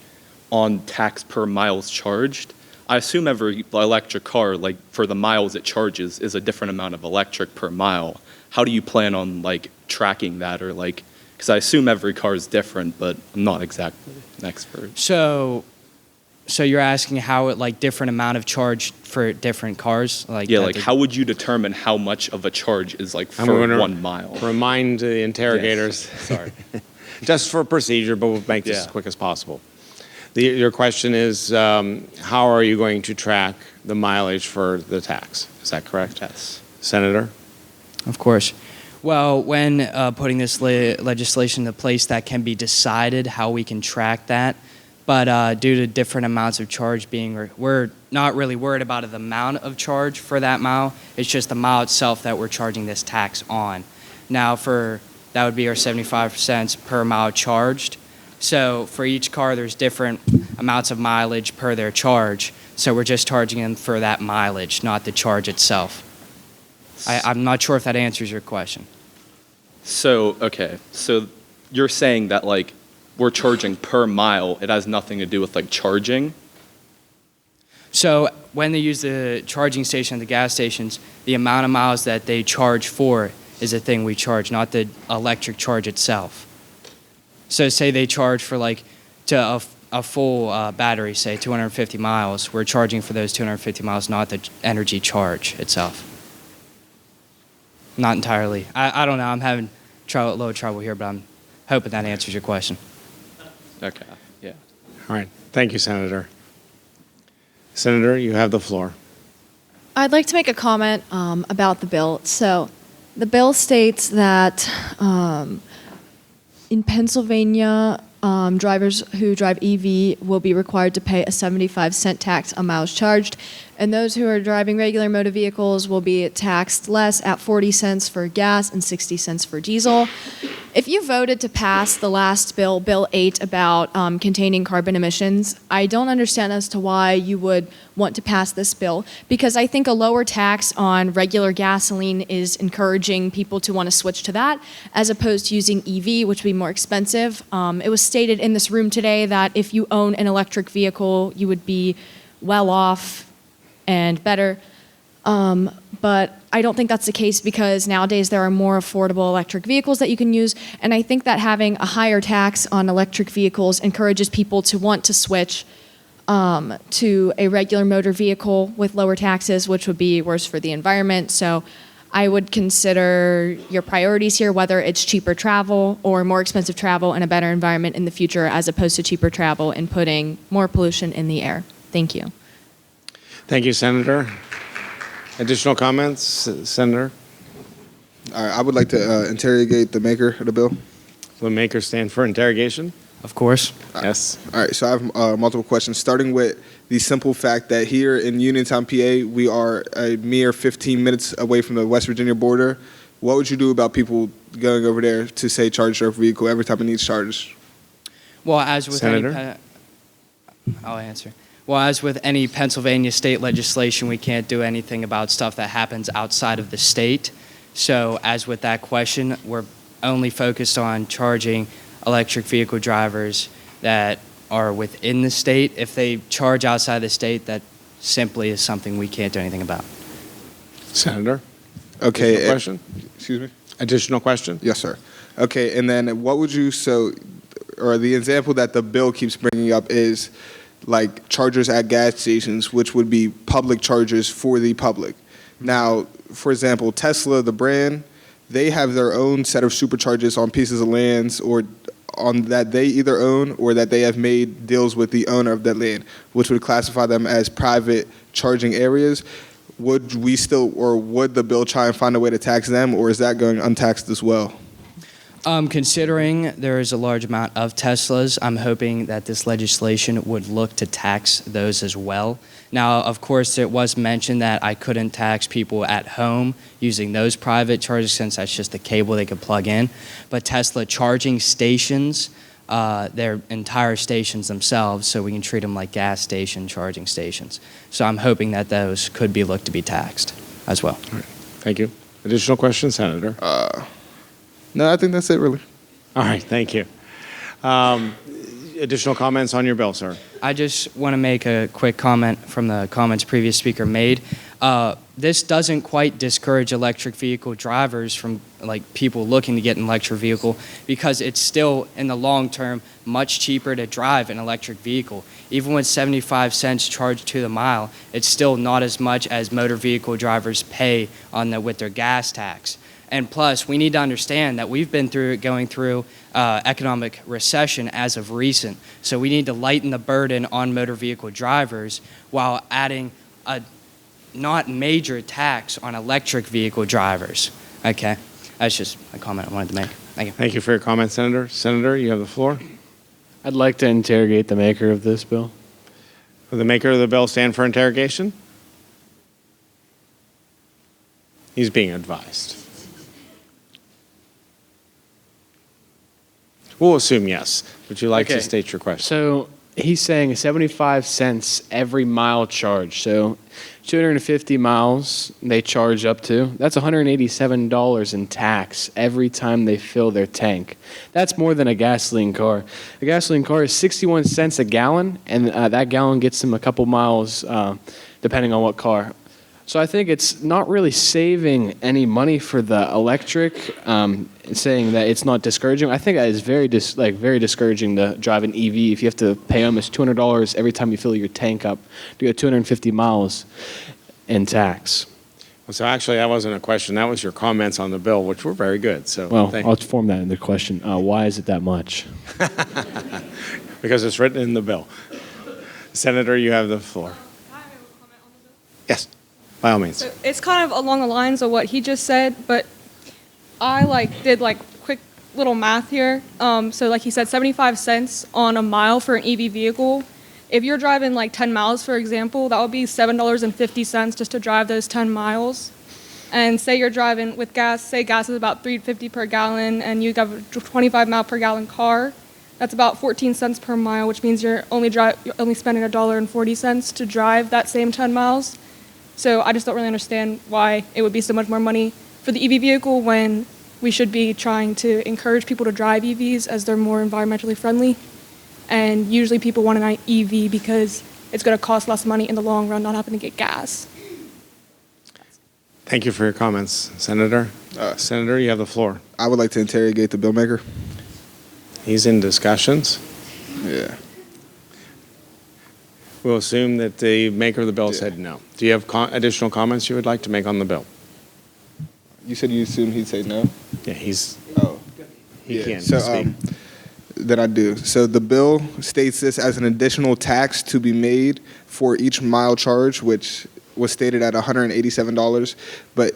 on tax per miles charged. I assume every electric car, like for the miles it charges, is a different amount of electric per mile. How do you plan on like tracking that, or like, because I assume every car is different, but I'm not exactly an expert. So you're asking how it like different amount of charge for different cars? Like Yeah, like how would you determine how much of a charge is like I'm for gonna 1 mile? Remind the interrogators. Yes. Sorry. Just for procedure, but we'll make this as quick as possible. Your question is, how are you going to track the mileage for the tax? Is that correct? Yes. Senator? Of course. Well, when putting this legislation into place, that can be decided how we can track that. But due to different amounts of charge we're not really worried about the amount of charge for that mile. It's just the mile itself that we're charging this tax on. Now, that would be our 75 cents per mile charged. So for each car, there's different amounts of mileage per their charge. So we're just charging them for that mileage, not the charge itself. I'm not sure if that answers your question. So, okay. So you're saying that like we're charging per mile, it has nothing to do with like charging? So when they use the charging station at the gas stations, the amount of miles that they charge for is the thing we charge, not the electric charge itself. So say they charge for like a full battery, say 250 miles, we're charging for those 250 miles, not the energy charge itself. Not entirely. I don't know. I'm having a little trouble here, but I'm hoping that answers your question. Okay. Yeah. All right. Thank you, Senator. Senator, you have the floor. I'd like to make a comment about the bill. So, the bill states that in Pennsylvania, drivers who drive EV will be required to pay a 75-cent tax on miles charged, and those who are driving regular motor vehicles will be taxed less at 40 cents for gas and 60 cents for diesel. If you voted to pass the last bill, Bill 8, about containing carbon emissions, I don't understand as to why you would want to pass this bill, because I think a lower tax on regular gasoline is encouraging people to want to switch to that, as opposed to using EV, which would be more expensive. It was stated in this room today that if you own an electric vehicle, you would be well off and better. But I don't think that's the case, because nowadays there are more affordable electric vehicles that you can use, and I think that having a higher tax on electric vehicles encourages people to want to switch to a regular motor vehicle with lower taxes, which would be worse for the environment. So I would consider your priorities here, whether it's cheaper travel or more expensive travel and a better environment in the future, as opposed to cheaper travel and putting more pollution in the air. Thank you. Thank you, Senator. Additional comments, Senator? All right, I would like to interrogate the maker of the bill. Will the maker stand for interrogation? Of course. Yes. All right, so I have multiple questions, starting with the simple fact that here in Uniontown, PA, we are a mere 15 minutes away from the West Virginia border. What would you do about people going over there to, say, charge their vehicle every time it needs charges? Well, as with Senator? I'll answer. Well, as with any Pennsylvania state legislation, we can't do anything about stuff that happens outside of the state. So as with that question, we're only focused on charging electric vehicle drivers that are within the state. If they charge outside the state, that simply is something we can't do anything about. Senator? Okay. Additional question? Excuse me? Additional question? Yes, sir. Okay, and then what would you, or the example that the bill keeps bringing up is like chargers at gas stations, which would be public chargers for the public. Now, for example, Tesla, the brand, they have their own set of superchargers on pieces of lands or on that they either own or that they have made deals with the owner of that land, which would classify them as private charging areas. Would we still, or would the bill try and find a way to tax them, or is that going untaxed as well? Considering there is a large amount of Teslas, I'm hoping that this legislation would look to tax those as well. Now, of course, it was mentioned that I couldn't tax people at home using those private chargers, since that's just a cable they could plug in. But Tesla charging stations, they're entire stations themselves, so we can treat them like gas station charging stations. So I'm hoping that those could be looked to be taxed as well. All right. Thank you. Additional questions, Senator? No, I think that's it, really. All right. Thank you. Additional comments on your bill, sir? I just want to make a quick comment from the comments previous speaker made. This doesn't quite discourage electric vehicle drivers from people looking to get an electric vehicle, because it's still in the long term much cheaper to drive an electric vehicle. Even with 75 cents charged to the mile, it's still not as much as motor vehicle drivers pay with their gas tax. And plus, we need to understand that we've been going through economic recession as of recent. So we need to lighten the burden on motor vehicle drivers while adding a not major tax on electric vehicle drivers. Okay, that's just a comment I wanted to make. Thank you. Thank you for your comment, Senator. Senator, you have the floor. I'd like to interrogate the maker of this bill. Will the maker of the bill stand for interrogation? He's being advised. We'll assume yes. Would you like to state your question? So he's saying 75 cents every mile charge. So 250 miles they charge up to. That's $187 in tax every time they fill their tank. That's more than a gasoline car. A gasoline car is 61 cents a gallon, and that gallon gets them a couple miles, depending on what car. So I think it's not really saving any money for the electric, saying that it's not discouraging. I think that is very discouraging to drive an EV if you have to pay almost $200 every time you fill your tank up to go 250 miles in tax. So actually, that wasn't a question. That was your comments on the bill, which were very good. So Well, I'll form that into the question. Why is it that much? because it's written in the bill. Senator, you have the floor. Yes, by all means. So it's kind of along the lines of what he just said, but I did quick little math here. So like he said, 75 cents on a mile for an EV vehicle. If you're driving 10 miles, for example, that would be $7.50 just to drive those 10 miles. And say you're driving with gas, say gas is about $3.50 per gallon, and you have a 25 mile per gallon car. That's about 14 cents per mile, which means you're only spending $1.40 to drive that same 10 miles. So I just don't really understand why it would be so much more money for the EV vehicle when we should be trying to encourage people to drive EVs as they're more environmentally friendly. And usually people want an EV because it's going to cost less money in the long run, not having to get gas. Thank you for your comments, Senator. Senator, you have the floor. I would like to interrogate the bill maker. He's in discussions. Yeah. We'll assume that the maker of the bill said no. Do you have additional comments you would like to make on the bill? You said you assumed he'd say no? Yeah, he's. Oh. He can't so, speak. Then I do. So the bill states this as an additional tax to be made for each mile charge, which was stated at $187. But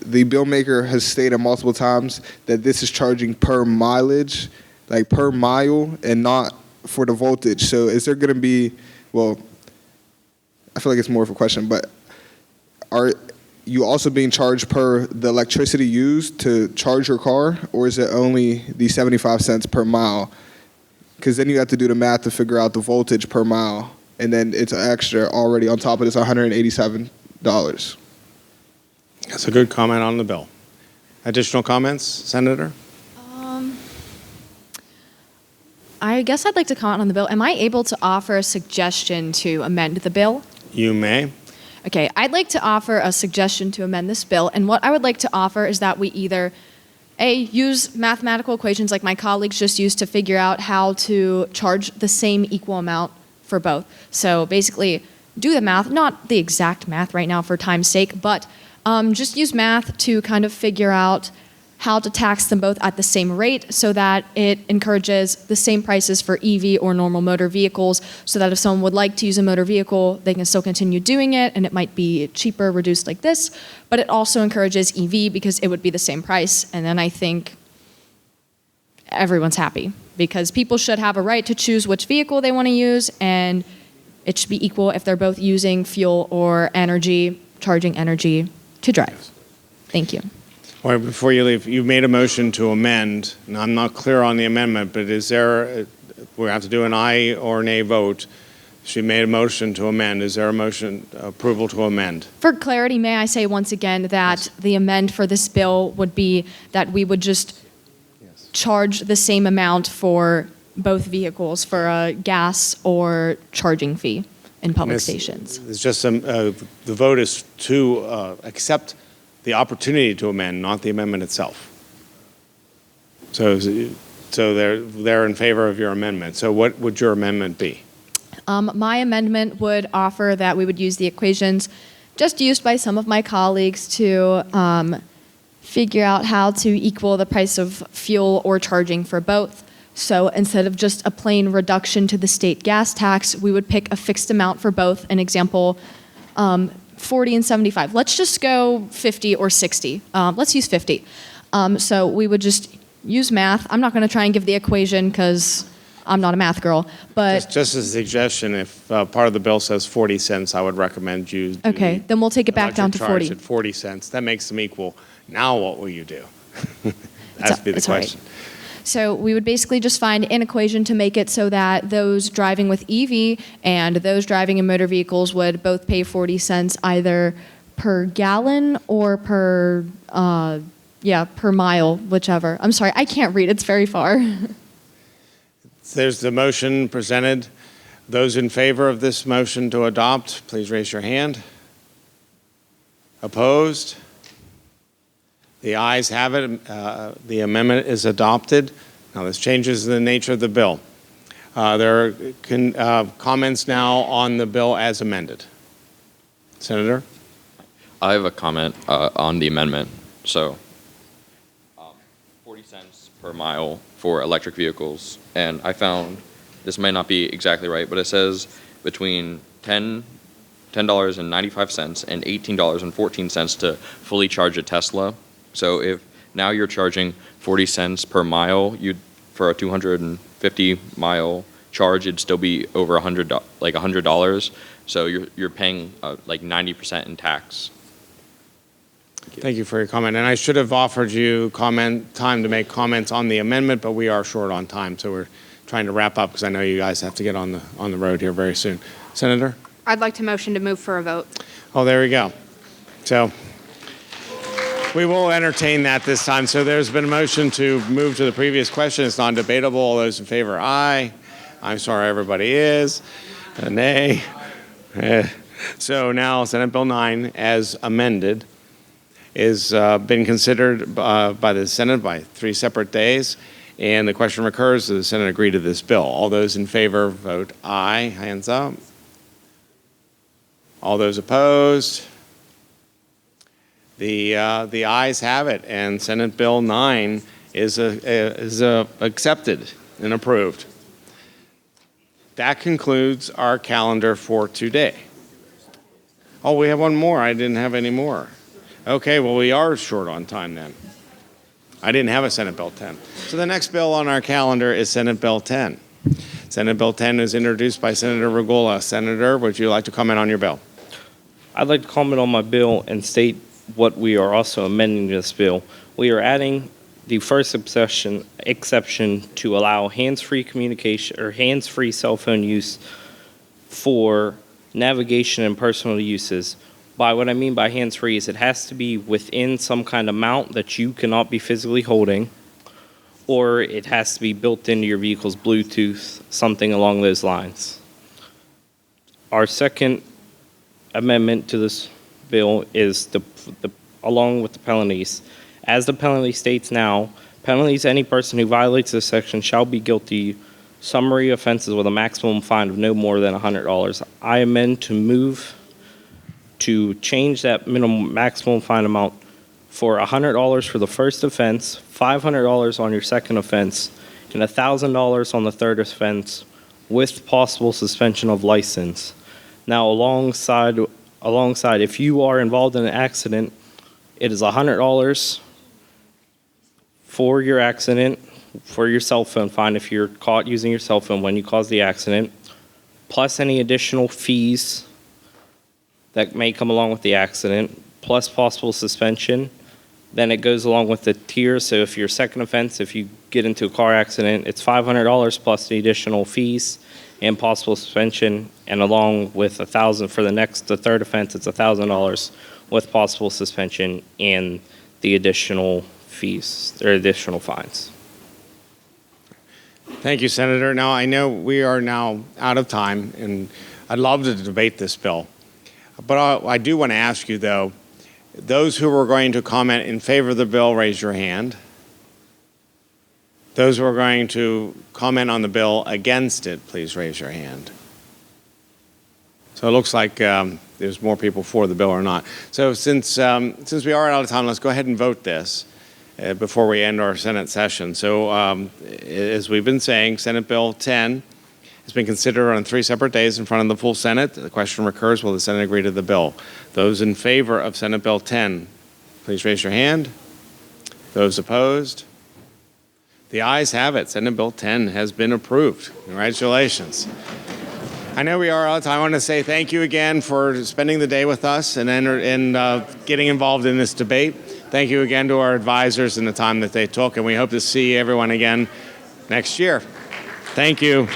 the bill maker has stated multiple times that this is charging per mileage, like per mile, and not for the voltage. So is there going to be, well, I feel like it's more of a question, but are you also being charged per the electricity used to charge your car, or is it only the 75 cents per mile? Because then you have to do the math to figure out the voltage per mile, and then it's extra already on top of this $187. That's a good comment on the bill. Additional comments, Senator? I guess I'd like to comment on the bill. Am I able to offer a suggestion to amend the bill? You may. Okay, I'd like to offer a suggestion to amend this bill, and what I would like to offer is that we either use mathematical equations like my colleagues just used to figure out how to charge the same equal amount for both. So basically, do the math, not the exact math right now for time's sake, but just use math to kind of figure out how to tax them both at the same rate so that it encourages the same prices for EV or normal motor vehicles, so that if someone would like to use a motor vehicle, they can still continue doing it, and it might be cheaper, reduced like this, but it also encourages EV because it would be the same price, and then I think everyone's happy, because people should have a right to choose which vehicle they want to use, and it should be equal if they're both using fuel or energy, charging energy to drive. Thank you. Well, before you leave, you made a motion to amend, and I'm not clear on the amendment, but is there, we have to do an aye or nay vote. She made a motion to amend. Is there a motion, approval to amend? For clarity, may I say once again that the amend for this bill would be that we would just charge the same amount for both vehicles for a gas or charging fee in public stations. It's just the vote is to accept the opportunity to amend, not the amendment itself. So they're in favor of your amendment. So what would your amendment be? My amendment would offer that we would use the equations just used by some of my colleagues to figure out how to equal the price of fuel or charging for both. So instead of just a plain reduction to the state gas tax, we would pick a fixed amount for both. An example, 40 and 75. Let's just go 50 or 60. Let's use 50. So we would just use math. I'm not going to try and give the equation because I'm not a math girl. But just as a suggestion, if part of the bill says 40 cents, I would recommend you. Okay, then we'll take it back down to 40. At 40 cents. That makes them equal. Now what will you do? That's be the question. Right. So we would basically just find an equation to make it so that those driving with EV and those driving in motor vehicles would both pay 40 cents either per gallon or per mile, whichever. I'm sorry, I can't read. It's very far. There's the motion presented. Those in favor of this motion to adopt, please raise your hand. Opposed? The ayes have it. The amendment is adopted. Now, this changes the nature of the bill. There are comments now on the bill as amended. Senator? I have a comment on the amendment. So, 40 cents per mile for electric vehicles. And I found, this may not be exactly right, but it says between $10.95 and $18.14 to fully charge a Tesla. So if now you're charging 40 cents per mile, for a 250 mile charge, it'd still be over $100. So you're paying like 90% in tax. Thank you for your comment. And I should have offered you time to make comments on the amendment, but we are short on time, so we're trying to wrap up because I know you guys have to get on the road here very soon. Senator? I'd like to motion to move for a vote. Oh, there we go. So we will entertain that this time. So there's been a motion to move to the previous question. It's non-debatable. All those in favor, aye. I'm sorry, everybody is. Nay. So now Senate Bill 9, as amended, is been considered by the Senate by 3 separate days. And the question recurs, does the Senate agree to this bill? All those in favor vote aye. Hands up. All those opposed? The ayes have it, and Senate Bill 9 is accepted and approved. That concludes our calendar for today. Oh, we have one more. I didn't have any more. Okay, well, we are short on time then. I didn't have a Senate Bill 10. So the next bill on our calendar is Senate Bill 10. Senate Bill 10 is introduced by Senator Regula. Senator, would you like to comment on your bill? I'd like to comment on my bill and state what we are also amending to this bill. We are adding the first exception to allow hands-free communication or hands-free cell phone use for navigation and personal uses. By what I mean by hands-free is it has to be within some kind of mount that you cannot be physically holding, or it has to be built into your vehicle's Bluetooth, something along those lines. Our second amendment to this bill is along with the penalties. As the penalty states now, penalties any person who violates this section shall be guilty summary offenses with a maximum fine of no more than $100. I amend to move to change that maximum fine amount for $100 for the first offense, $500 on your second offense, and $1,000 on the third offense with possible suspension of license. Now, alongside, if you are involved in an accident, it is $100 for your accident, for your cell phone fine if you're caught using your cell phone when you cause the accident, plus any additional fees that may come along with the accident, plus possible suspension. Then it goes along with the tiers. So if your second offense, if you get into a car accident, it's $500 plus the additional fees and possible suspension, and along with $1,000 for the third offense, it's $1,000 with possible suspension and the additional fees or additional fines. Thank you, Senator. Now, I know we are now out of time, and I'd love to debate this bill. But I do want to ask you, though, those who are going to comment in favor of the bill, raise your hand. Those who are going to comment on the bill against it, please raise your hand. So it looks like there's more people for the bill or not. So since we are out of time, let's go ahead and vote this before we end our Senate session. So as we've been saying, Senate Bill 10 has been considered on 3 separate days in front of the full Senate. The question recurs, will the Senate agree to the bill? Those in favor of Senate Bill 10, please raise your hand. Those opposed? The ayes have it. Senate Bill 10 has been approved. Congratulations. I know we are out of time. I want to say thank you again for spending the day with us and getting involved in this debate. Thank you again to our advisors and the time that they took, and we hope to see everyone again next year. Thank you.